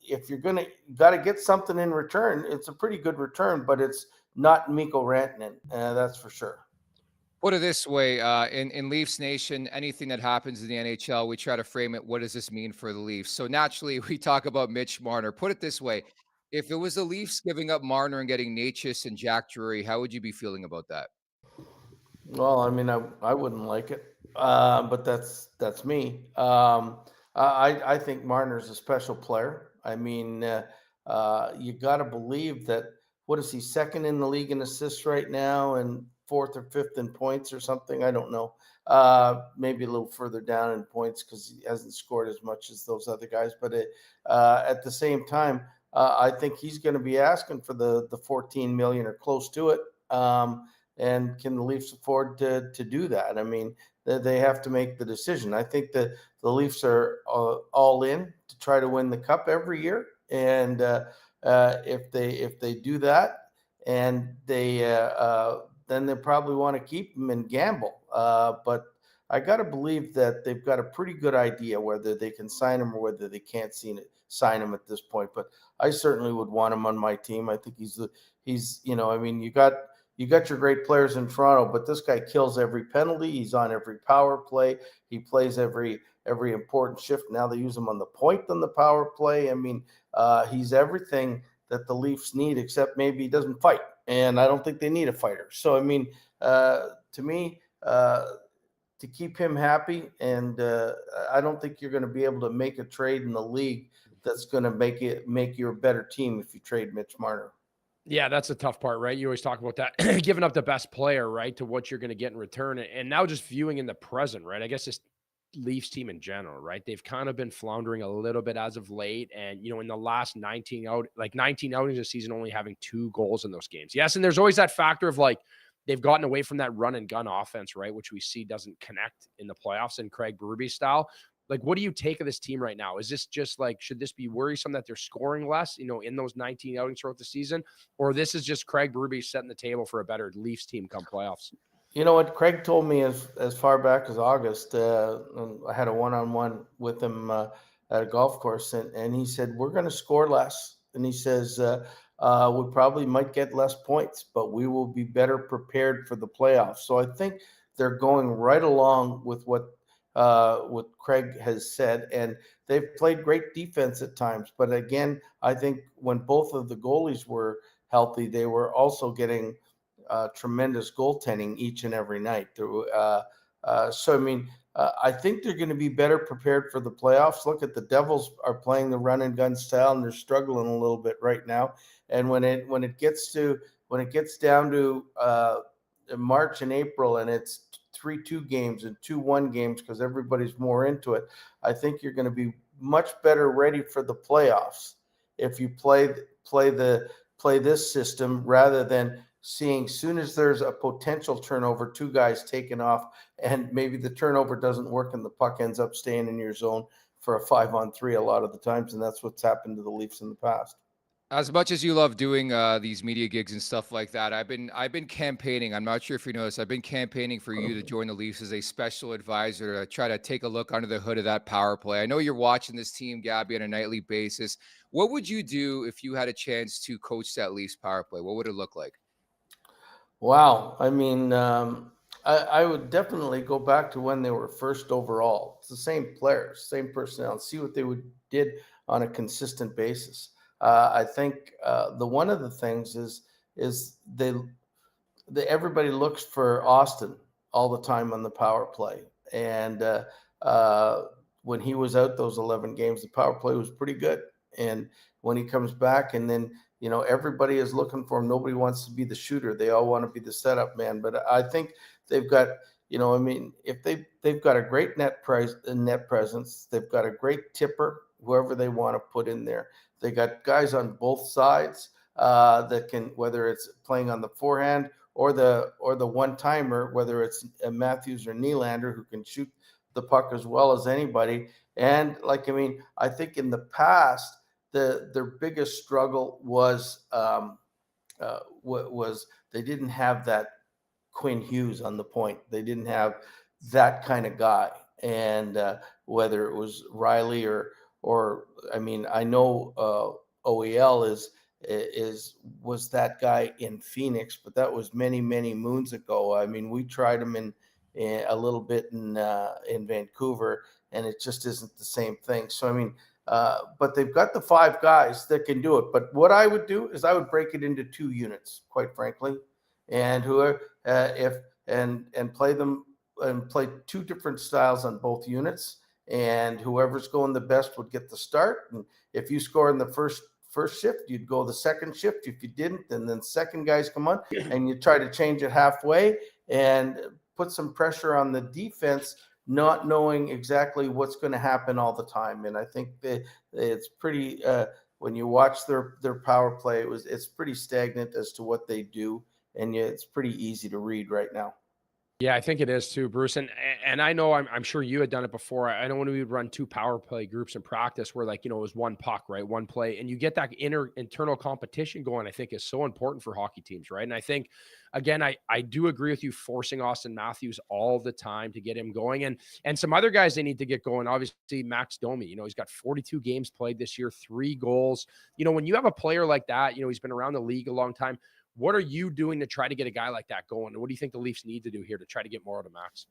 if you're got to get something in return, it's a pretty good return, but it's not Mikko Rantanen. That's for sure. Put it this way, in Leafs Nation, anything that happens in the NHL, we try to frame it, what does this mean for the Leafs? So naturally, we talk about Mitch Marner. Put it this way, if it was the Leafs giving up Marner and getting Necas and Jack Drury, how would you be feeling about that? Well, I mean, I wouldn't like it, but that's me. I think Marner's a special player. I mean, you got to believe that. What is he, second in the league in assists right now, and fourth or fifth in points or something? I don't know. Maybe a little further down in points because he hasn't scored as much as those other guys. But at the same time, I think he's going to be asking for the 14 million or close to it. And can the Leafs afford to do that? I mean, they have to make the decision. I think that the Leafs are all in to try to win the cup every year. And if they do that, and then they probably want to keep him and gamble. But I got to believe that they've got a pretty good idea whether they can sign him or whether they can't sign him at this point. But I certainly would want him on my team. I think he's I mean, you got your great players in Toronto, but this guy kills every penalty. He's on every power play. He plays every important shift. Now they use him on the point on the power play. I mean, he's everything that the Leafs need, except maybe he doesn't fight. And I don't think they need a fighter. So, I mean, to me, to keep him happy, and I don't think you're going to be able to make a trade in the league that's going to make you a better team if you trade Mitch Marner. Yeah, that's a tough part, right? You always talk about that, giving up the best player, right, to what you're going to get in return. And now just viewing in the present, right? I guess this Leafs team in general, right? They've kind of been floundering a little bit as of late. And, in the last 19 outings this season, only having 2 goals in those games. Yes, and there's always that factor of like, they've gotten away from that run and gun offense, right? Which we see doesn't connect in the playoffs in Craig Berube style. Like, what do you take of this team right now? Is this just like, should this be worrisome that they're scoring less, in those 19 outings throughout the season? Or this is just Craig Berube setting the table for a better Leafs team come playoffs? You know what? Craig told me as far back as August, I had a one-on-one with him at a golf course, and he said, we're going to score less. And he says, we probably might get less points, but we will be better prepared for the playoffs. So I think they're going right along with what Craig has said, and they've played great defense at times. But again, I think when both of the goalies were healthy, they were also getting tremendous goaltending each and every night. So, I mean, I think they're going to be better prepared for the playoffs. Look at the Devils are playing the run and gun style, and they're struggling a little bit right now. And when it gets down to March and April, and it's 3-2 games and 2-1 games because everybody's more into it, I think you're going to be much better ready for the playoffs if you play this system rather than seeing soon as there's a potential turnover, 2 guys taken off, and maybe the turnover doesn't work and the puck ends up staying in your zone for a 5-on-3 a lot of the times, and that's what's happened to the Leafs in the past. As much as you love doing these media gigs and stuff like that, I've been campaigning. I'm not sure if you know this. I've been campaigning for you to join the Leafs as a special advisor to try to take a look under the hood of that power play. I know you're watching this team, Gabby, on a nightly basis. What would you do if you had a chance to coach that Leafs power play? What would it look like? Wow. I mean, I would definitely go back to when they were first overall. It's the same players, same personnel. See what they would did on a consistent basis. I think the one of the things is everybody looks for Austin all the time on the power play, and when he was out those 11 games, the power play was pretty good. And when he comes back, and then everybody is looking for him. Nobody wants to be the shooter; they all want to be the setup man. But I think they've got, I mean, if they've got a great net presence, they've got a great tipper, whoever they want to put in there. They got guys on both sides that can, whether it's playing on the forehand or the one timer, whether it's Matthews or Nylander, who can shoot the puck as well as anybody. And I think in the past, their biggest struggle was they didn't have that Quinn Hughes on the point. They didn't have that kind of guy. And whether it was Rielly or I know OEL was that guy in Phoenix, but that was many moons ago. I mean, we tried him in a little bit in Vancouver, and it just isn't the same thing. So but they've got the 5 guys that can do it. But what I would do is I would break it into 2 units, quite frankly, and whoever if and play them and play 2 different styles on both units, and whoever's going the best would get the start. And if you score in the first shift, you'd go the second shift. If you didn't, and then second guys come on, and you try to change it halfway and put some pressure on the defense, not knowing exactly what's going to happen all the time. And I think that it's pretty when you watch their power play, it's pretty stagnant as to what they do, and it's pretty easy to read right now. Yeah, I think it is too, Bruce. And I know I'm sure you had done it before. I know when we would run 2 power play groups in practice where it was one puck, right? One play. And you get that internal competition going, I think is so important for hockey teams, right? And I think, again, I do agree with you forcing Austin Matthews all the time to get him going. And some other guys they need to get going. Obviously, Max Domi, he's got 42 games played this year, 3 goals. When you have a player like that, he's been around the league a long time. What are you doing to try to get a guy like that going? And what do you think the Leafs need to do here to try to get more out of Max?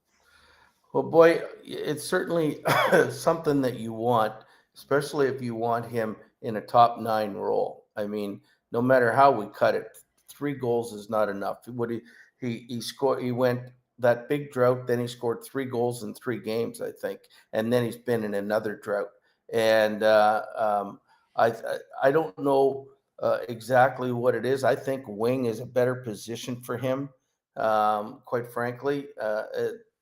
Well, boy, it's certainly something that you want, especially if you want him in a top 9 role. I mean, no matter how we cut it, 3 goals is not enough. What he scored, he went that big drought, then he scored 3 goals in 3 games, I think, and then he's been in another drought. And I don't know exactly what it is. I think wing is a better position for him, quite frankly,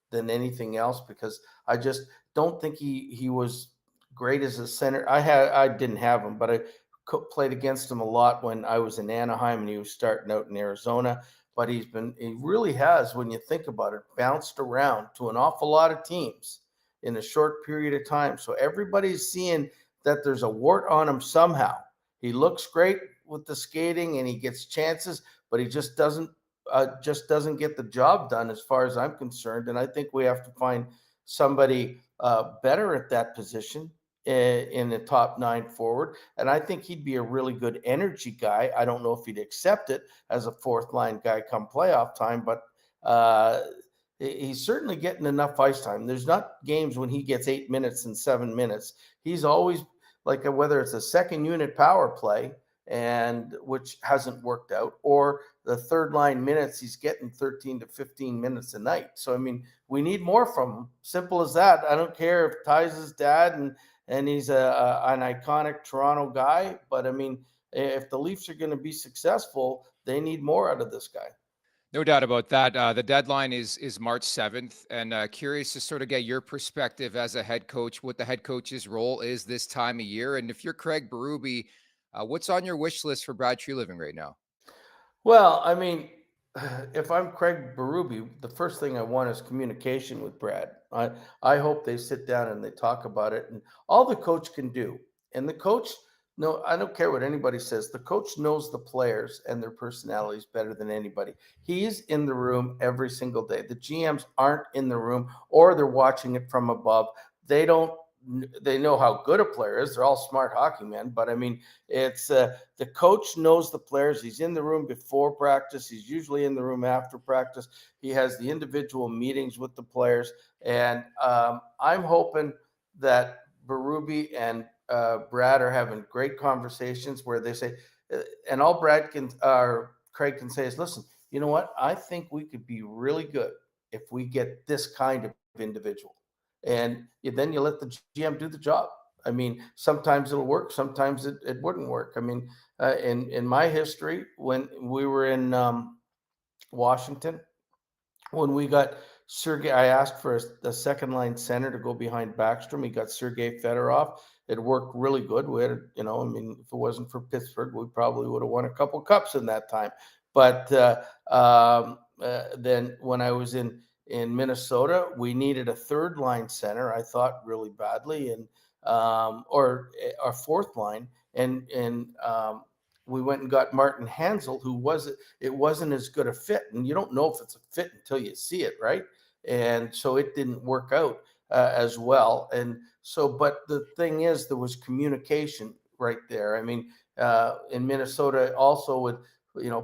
than anything else, because I just don't think he was great as a center. I didn't have him, but I played against him a lot when I was in Anaheim and he was starting out in Arizona. But he really has, when you think about it, bounced around to an awful lot of teams in a short period of time. So everybody's seeing that there's a wart on him somehow. He looks great with the skating and he gets chances, but he just doesn't get the job done as far as I'm concerned. And I think we have to find somebody better at that position in the top 9 forward. And I think he'd be a really good energy guy. I don't know if he'd accept it as a 4th line guy come playoff time, but he's certainly getting enough ice time. There's not games when he gets 8 minutes and 7 minutes. He's always whether it's a second unit power play, and which hasn't worked out, or the 3rd line minutes, he's getting 13 to 15 minutes a night. So we need more from him. Simple as that. I don't care if Ty's his dad and he's an iconic Toronto guy, but if the Leafs are going to be successful, they need more out of this guy. No doubt about that. The deadline is March 7th, and curious to sort of get your perspective as a head coach, what the head coach's role is this time of year. And if you're Craig Berube, what's on your wish list for Brad Treliving right now? Well, if I'm Craig Berube, the first thing I want is communication with Brad. I hope they sit down and they talk about it, and all the coach can do. And the coach No, I don't care what anybody says. The coach knows the players and their personalities better than anybody. He's in the room every single day. The GMs aren't in the room, or they're watching it from above. They don't. They know how good a player is. They're all smart hockey men, but I mean, it's the coach knows the players. He's in the room before practice. He's usually in the room after practice. He has the individual meetings with the players, and I'm hoping that Berube and Brad are having great conversations where they say, and all Brad can or Craig can say is, listen, you know what? I think we could be really good if we get this kind of individual. And then you let the GM do the job. I mean, sometimes it'll work, sometimes it wouldn't work. I mean, in my history, when we were in Washington, when we got Sergei, I asked for a second line center to go behind Backstrom. He got Sergei Fedorov. It worked really good. We had, I mean, if it wasn't for Pittsburgh, we probably would have won a couple cups in that time. But then when I was in Minnesota, we needed a third line center, I thought, really badly, and or our fourth line, and we went and got Martin Hansel, who wasn't as good a fit, and you don't know if it's a fit until you see it, right? And so it didn't work out as well. And so, but the thing is, there was communication right there. I mean, in Minnesota, also with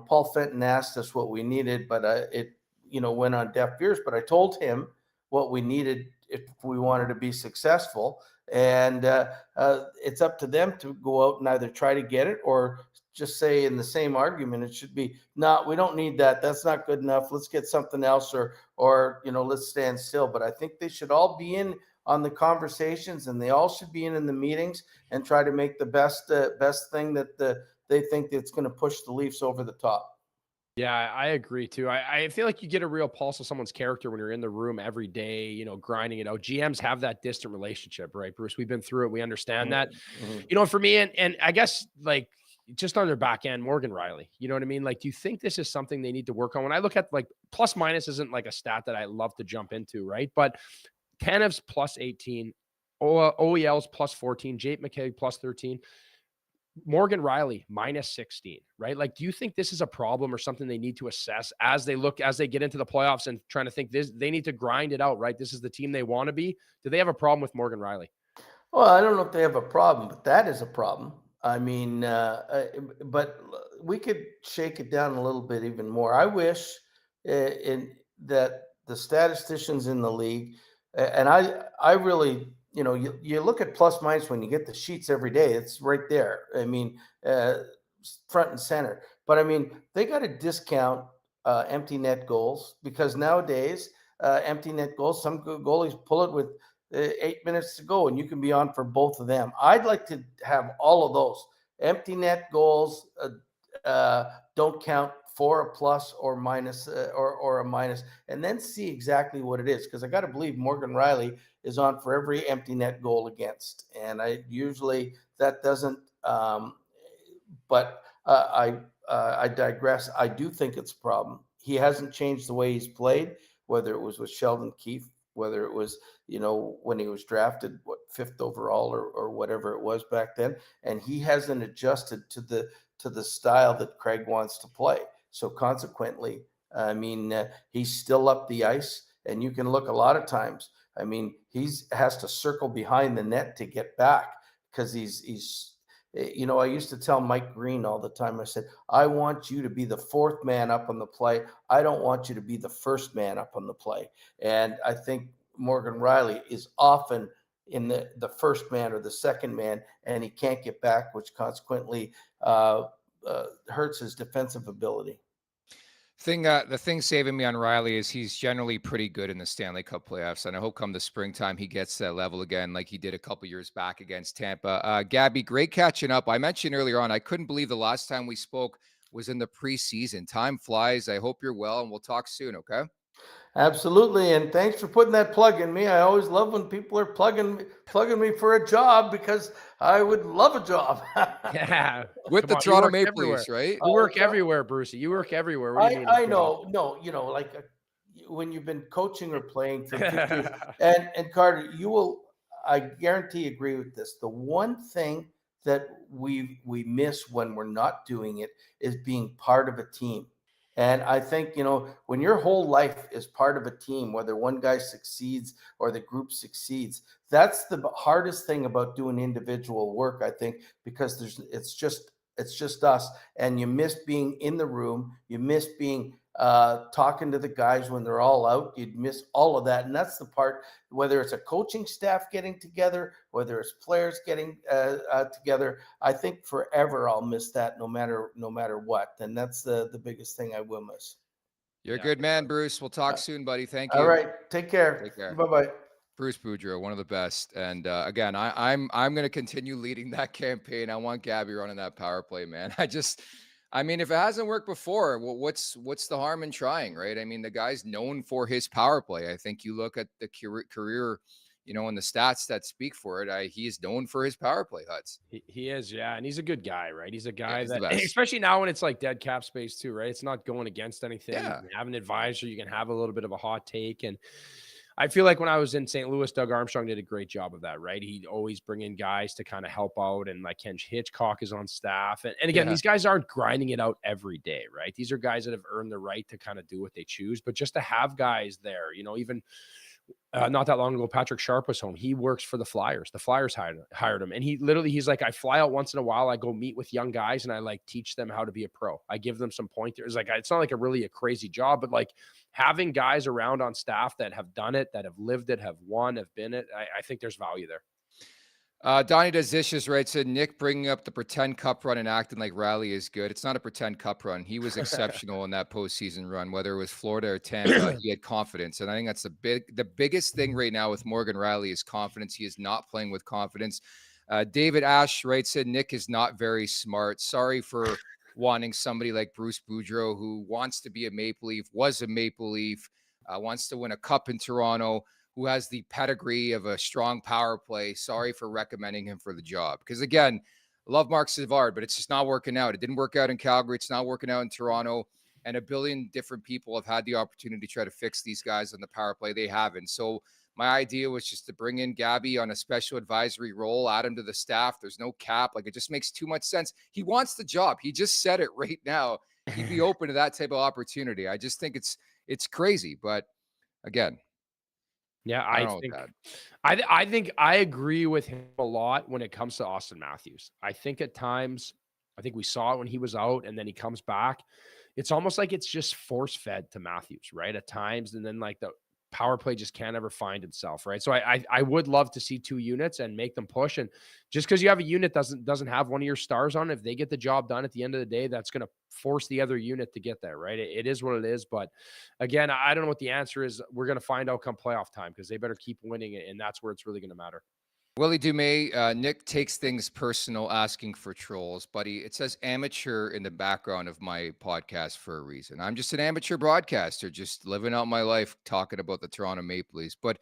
Paul Fenton asked us what we needed, but it went on deaf ears. But I told him what we needed if we wanted to be successful, and it's up to them to go out and either try to get it or just say in the same argument, it should be, no, we don't need that. That's not good enough. Let's get something else, or let's stand still. But I think they should all be in on the conversations, and they all should be in the meetings and try to make the best thing that they think that's going to push the Leafs over the top. Yeah, I agree too. I feel like you get a real pulse of someone's character when you're in the room every day, grinding it out. GMs have that distant relationship, right, Bruce? We've been through it. We understand that. Mm-hmm. For me, and I guess like just on their back end, Morgan Rielly, you know what I mean? Like, do you think this is something they need to work on? When I look at like plus minus isn't like a stat that I love to jump into, right? But Tanev's plus 18, OEL's plus 14, Jake McKay plus 13. Morgan Rielly minus 16, right? Like, do you think this is a problem or something they need to assess as they get into the playoffs and trying to think they need to grind it out, right? This is the team they want to be. Do they have a problem with Morgan Rielly? Well, I don't know if they have a problem, but that is a problem. I mean, but we could shake it down a little bit even more. I wish that the statisticians in the league, and I really, you look at plus minus when you get the sheets every day. It's right there. I mean, front and center. But I mean, they got to discount empty net goals, because nowadays empty net goals, some goalies pull it with 8 minutes to go, and you can be on for both of them. I'd like to have all of those. Empty net goals don't count for a plus or minus or a minus, and then see exactly what it is, because I got to believe Morgan Rielly is on for every empty net goal against, and I usually that doesn't. But I digress. I do think it's a problem. He hasn't changed the way he's played, whether it was with Sheldon Keefe, whether it was, when he was drafted, fifth overall or whatever it was back then. And he hasn't adjusted to the style that Craig wants to play. So consequently, I mean, he's still up the ice, and you can look a lot of times. I mean, has to circle behind the net to get back, because he's I used to tell Mike Green all the time, I said, I want you to be the fourth man up on the play. I don't want you to be the first man up on the play. And I think Morgan Rielly is often in the first man or the second man, and he can't get back, which consequently hurts his defensive ability. The thing saving me on Rielly is he's generally pretty good in the Stanley Cup playoffs, and I hope come the springtime he gets that level again, like he did a couple years back against Tampa. Gabby, great catching up. I mentioned earlier on, I couldn't believe the last time we spoke was in the preseason. Time flies. I hope you're well, and we'll talk soon. Okay. Absolutely, and thanks for putting that plug in me. I always love when people are plugging me for a job, because I would love a job. Yeah, with the Toronto Maple Leafs, right? You work everywhere, Brucey. You work everywhere. I know. No, like when you've been coaching or playing for 50 years, and Carter, you will, I guarantee, agree with this. The one thing that we miss when we're not doing it is being part of a team. And I think, when your whole life is part of a team, whether one guy succeeds or the group succeeds, that's the hardest thing about doing individual work, I think, because it's just us, and you miss being in the room, you miss being talking to the guys when they're all out, you'd miss all of that. And that's the part, whether it's a coaching staff getting together, whether it's players getting together, I think forever I'll miss that no matter what. And that's the biggest thing I will miss. You're a Yeah, good for man, sure. Bruce. We'll talk soon, buddy. Thank All you. right, take care. Take care. Bye-bye. Bruce Boudreau, one of the best. And again, I'm going to continue leading that campaign. I want Gabby running that power play, man. I mean, if it hasn't worked before, what's the harm in trying, right? I mean, the guy's known for his power play. I think you look at the career, and the stats that speak for it. He's known for his power play, Huts. He is, yeah, and he's a good guy, right? He's a guy he's the that, best. especially now when it's like dead cap space too, right? It's not going against anything. Yeah. You can have an advisor, you can have a little bit of a hot take, and I feel like when I was in St. Louis, Doug Armstrong did a great job of that, right? He'd always bring in guys to kind of help out, and like Ken Hitchcock is on staff. And again, Yeah. these guys aren't grinding it out every day, right? These are guys that have earned the right to kind of do what they choose, but just to have guys there, even not that long ago, Patrick Sharp was home. He works for the Flyers. The Flyers hired him. And he's like, I fly out once in a while. I go meet with young guys and I like teach them how to be a pro. I give them some pointers. Like, it's not like a crazy job, but like having guys around on staff that have done it, that have lived it, have won, have been it. I think there's value there. Donnie Does Dishes writes in, Nick bringing up the pretend cup run and acting like Rielly is good. It's not a pretend cup run. He was exceptional in that postseason run, whether it was Florida or Tampa. He had confidence, and I think that's the biggest thing right now with Morgan Rielly is confidence. He is not playing with confidence. David Ash writes in, Nick is not very smart. Sorry for wanting somebody like Bruce Boudreau, who wants to be a Maple Leaf, was a Maple Leaf, wants to win a cup in Toronto, who has the pedigree of a strong power play. Sorry for recommending him for the job. Because again, I love Mark Savard, but it's just not working out. It didn't work out in Calgary. It's not working out in Toronto. And a billion different people have had the opportunity to try to fix these guys on the power play. They haven't. So my idea was just to bring in Gabby on a special advisory role, add him to the staff. There's no cap. Like, it just makes too much sense. He wants the job. He just said it right now. He'd be open to that type of opportunity. I just think it's crazy. But again, yeah, I think I agree with him a lot when it comes to Austin Matthews. I think at times, I think we saw it when he was out and then he comes back. It's almost like it's just force fed to Matthews, right? At times, and then like the power play just can't ever find itself, right? So I would love to see two units and make them push. And just because you have a unit doesn't have one of your stars on, if they get the job done at the end of the day, that's going to force the other unit to get there, right? It is what it is. But again, I don't know what the answer is. We're going to find out come playoff time, because they better keep winning it, and that's where it's really going to matter. Willie Dumais, Nick takes things personal, asking for trolls, buddy. It says amateur in the background of my podcast for a reason. I'm just an amateur broadcaster, just living out my life, talking about the Toronto Maple Leafs. But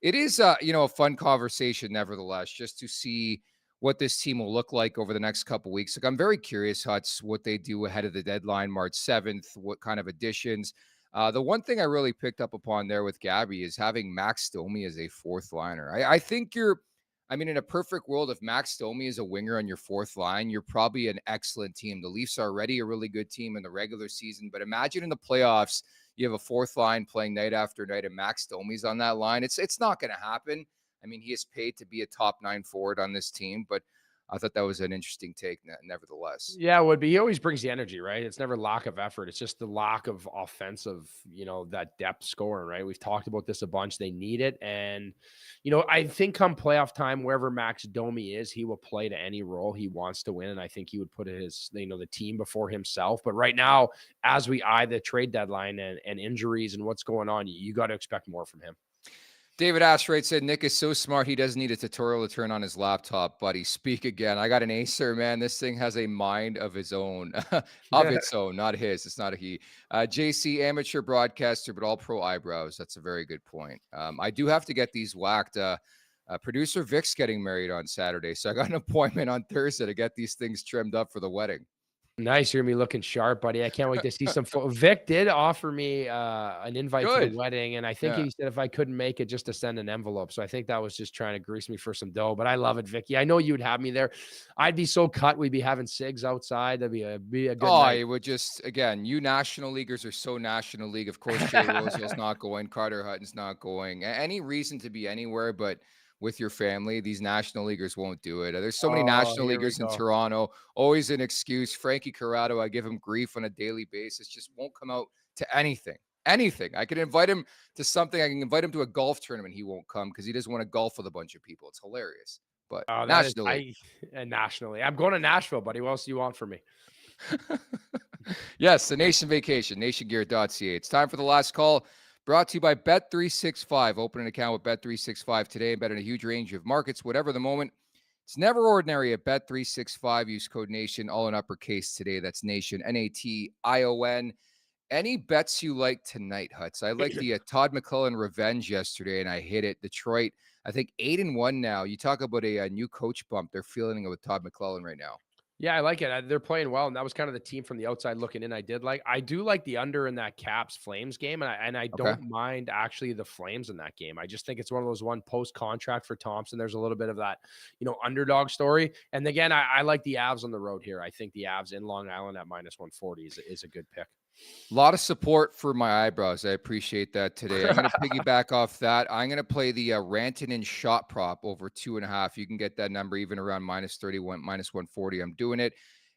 it is, a fun conversation, nevertheless, just to see what this team will look like over the next couple of weeks. Like, I'm very curious, Huts, what they do ahead of the deadline, March 7th, what kind of additions. The one thing I really picked up upon there with Gabby is having Max Domi as a fourth liner. I think in a perfect world, if Max Domi is a winger on your fourth line, you're probably an excellent team. The Leafs are already a really good team in the regular season, but imagine in the playoffs, you have a fourth line playing night after night and Max Domi's on that line. It's not going to happen. I mean, he is paid to be a top 9 forward on this team, but I thought that was an interesting take, nevertheless. Yeah, it would be. He always brings the energy, right? It's never lack of effort. It's just the lack of offensive, that depth scoring, right? We've talked about this a bunch. They need it. And, I think come playoff time, wherever Max Domi is, he will play to any role he wants to win. And I think he would put the team before himself. But right now, as we eye the trade deadline and injuries and what's going on, you got to expect more from him. David Ashwright said, Nick is so smart, he doesn't need a tutorial to turn on his laptop, buddy. Speak again. I got an Acer, man. This thing has a mind of its own. Its own, not his. It's not a he. JC, amateur broadcaster, but all pro eyebrows. That's a very good point. I do have to get these whacked. Producer Vic's getting married on Saturday, so I got an appointment on Thursday to get these things trimmed up for the wedding. Nice. You're gonna be looking sharp, buddy. I can't wait to see some Vic did offer me an invite to Good. the wedding, and I think Yeah. he said if I couldn't make it, just to send an envelope. So I think that was just trying to grease me for some dough. But I love it, Vicky. I know you would have me there. I'd be so cut. We'd be having cigs outside. That'd be a good night. It would just, again, you National Leaguers are so National League. Of course, Jay Rosehill not going. Carter Hutton's not going. Any reason to be anywhere but with your family, these National Leaguers won't do it. There's so many Oh, National here we Leaguers in go. Toronto. Always an excuse. Frankie Corrado, I give him grief on a daily basis. Just won't come out to anything. Anything. I can invite him to something. I can invite him to a golf tournament. He won't come because he doesn't want to golf with a bunch of people. It's hilarious. But Oh, National League. nationally. I'm going to Nashville, buddy. What else do you want from me? Yes, the Nation Vacation, nationgear.ca. It's time for the last call, brought to you by Bet365. Open an account with Bet365 today and bet on a huge range of markets, whatever the moment. It's never ordinary at Bet365. Use code NATION, all in uppercase today. That's NATION, N-A-T-I-O-N. Any bets you like tonight, Huts? I like the Todd McClellan revenge yesterday, and I hit it. Detroit, I think 8-1 now. You talk about a new coach bump. They're feeling it with Todd McClellan right now. Yeah, I like it. They're playing well, and that was kind of the team from the outside looking in. I do like the under in that Caps Flames game, and I don't mind actually the Flames in that game. I just think it's one of those post contract for Thompson. There's a little bit of that, underdog story. And again, I like the Avs on the road here. I think the Avs in Long Island at -140 is a good pick. A lot of support for my eyebrows. I appreciate that today. I'm going to piggyback off that. I'm going to play the Rantanen shot prop over 2.5. You can get that number even around -31, -140. I'm doing it.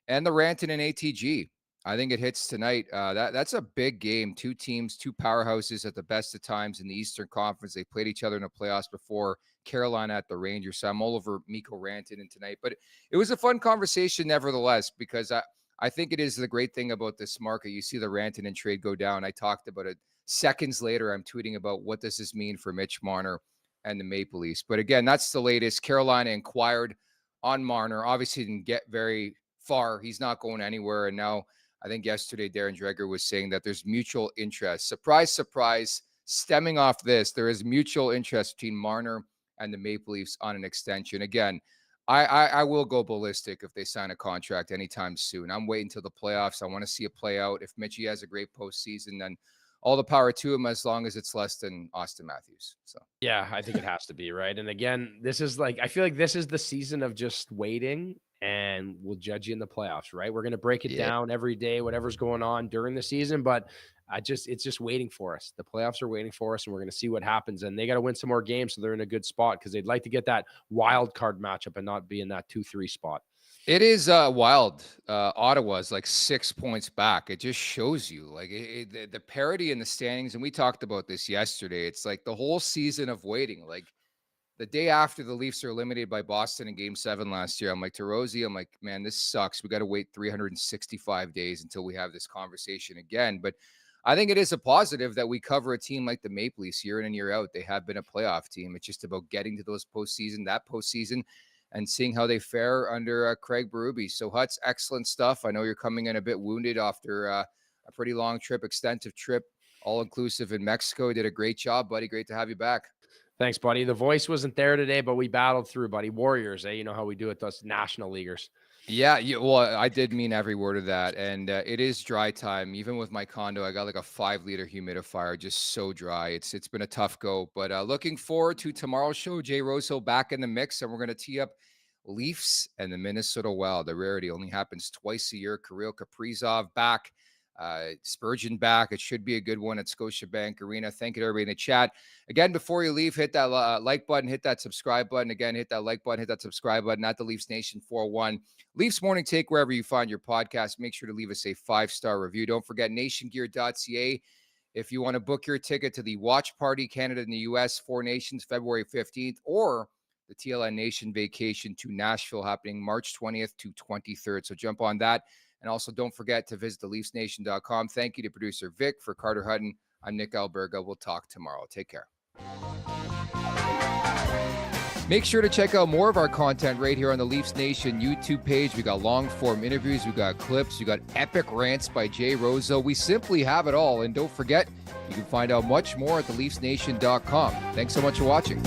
And the Rantanen ATG. I think it hits tonight. That's a big game. Two teams, two powerhouses at the best of times in the Eastern Conference. They played each other in the playoffs before. Carolina at the Rangers. So I'm all over Mikko Rantanen tonight. But it was a fun conversation nevertheless, because I think it is the great thing about this market. You see the Rantanen trade go down. I talked about it. Seconds later, I'm tweeting about what does this mean for Mitch Marner and the Maple Leafs. But again, that's the latest. Carolina inquired on Marner. Obviously didn't get very far. He's not going anywhere. And now I think yesterday Darren Dreger was saying that there's mutual interest. Surprise, surprise. Stemming off this, there is mutual interest between Marner and the Maple Leafs on an extension. Again, I will go ballistic if they sign a contract anytime soon. I'm waiting till the playoffs. I want to see it play out. If Mitchie has a great postseason, then all the power to him, as long as it's less than Austin Matthews. So yeah, I think it has to be, right. And again, this is I feel like this is the season of just waiting, and we'll judge you in the playoffs, right? We're going to break it down every day, whatever's going on during the season, but it's just waiting for us. The playoffs are waiting for us, and we're going to see what happens. And they got to win some more games, so they're in a good spot, because they'd like to get that wild card matchup and not be in that 2-3 spot. It is wild. Ottawa's 6 points back. It just shows you the parity in the standings. And we talked about this yesterday. It's like the whole season of waiting. Like the day after the Leafs are eliminated by Boston in Game 7 last year, I'm like, to Rosie, I'm like, man, this sucks. We got to wait 365 days until we have this conversation again. But I think it is a positive that we cover a team like the Maple Leafs year in and year out. They have been a playoff team. It's just about getting to those postseason, and seeing how they fare under Craig Berube. So Huts, excellent stuff. I know you're coming in a bit wounded after a pretty long trip, extensive trip, all-inclusive in Mexico. You did a great job, buddy. Great to have you back. Thanks, buddy. The voice wasn't there today, but we battled through, buddy. Warriors, You know how we do it, those National Leaguers. Yeah, well, I did mean every word of that. And it is dry time. Even with my condo, I got a 5-liter humidifier, just so dry. It's been a tough go. But looking forward to tomorrow's show. Jay Rosehill back in the mix, and we're going to tee up Leafs and the Minnesota Wild. The rarity only happens twice a year. Kirill Kaprizov back. Spurgeon back. It should be a good one at Scotiabank Arena. Thank you to everybody in the chat. Again, before you leave, hit that like button, hit that subscribe button. Again, hit that like button, hit that subscribe button at the Leafs Nation 401. Leafs Morning Take, wherever you find your podcast. Make sure to leave us a 5-star review. Don't forget nationgear.ca. If you want to book your ticket to the Watch Party Canada and the U.S. 4 Nations, February 15th, or the TLN Nation Vacation to Nashville happening March 20th to 23rd. So jump on that. And also don't forget to visit theleafsnation.com. Thank you to producer Vic. For Carter Hutton, I'm Nick Alberga. We'll talk tomorrow. Take care. Make sure to check out more of our content right here on the Leafs Nation YouTube page. We got long form interviews. We got clips. We got epic rants by Jay Rosehill. We simply have it all. And don't forget, you can find out much more at theleafsnation.com. Thanks so much for watching.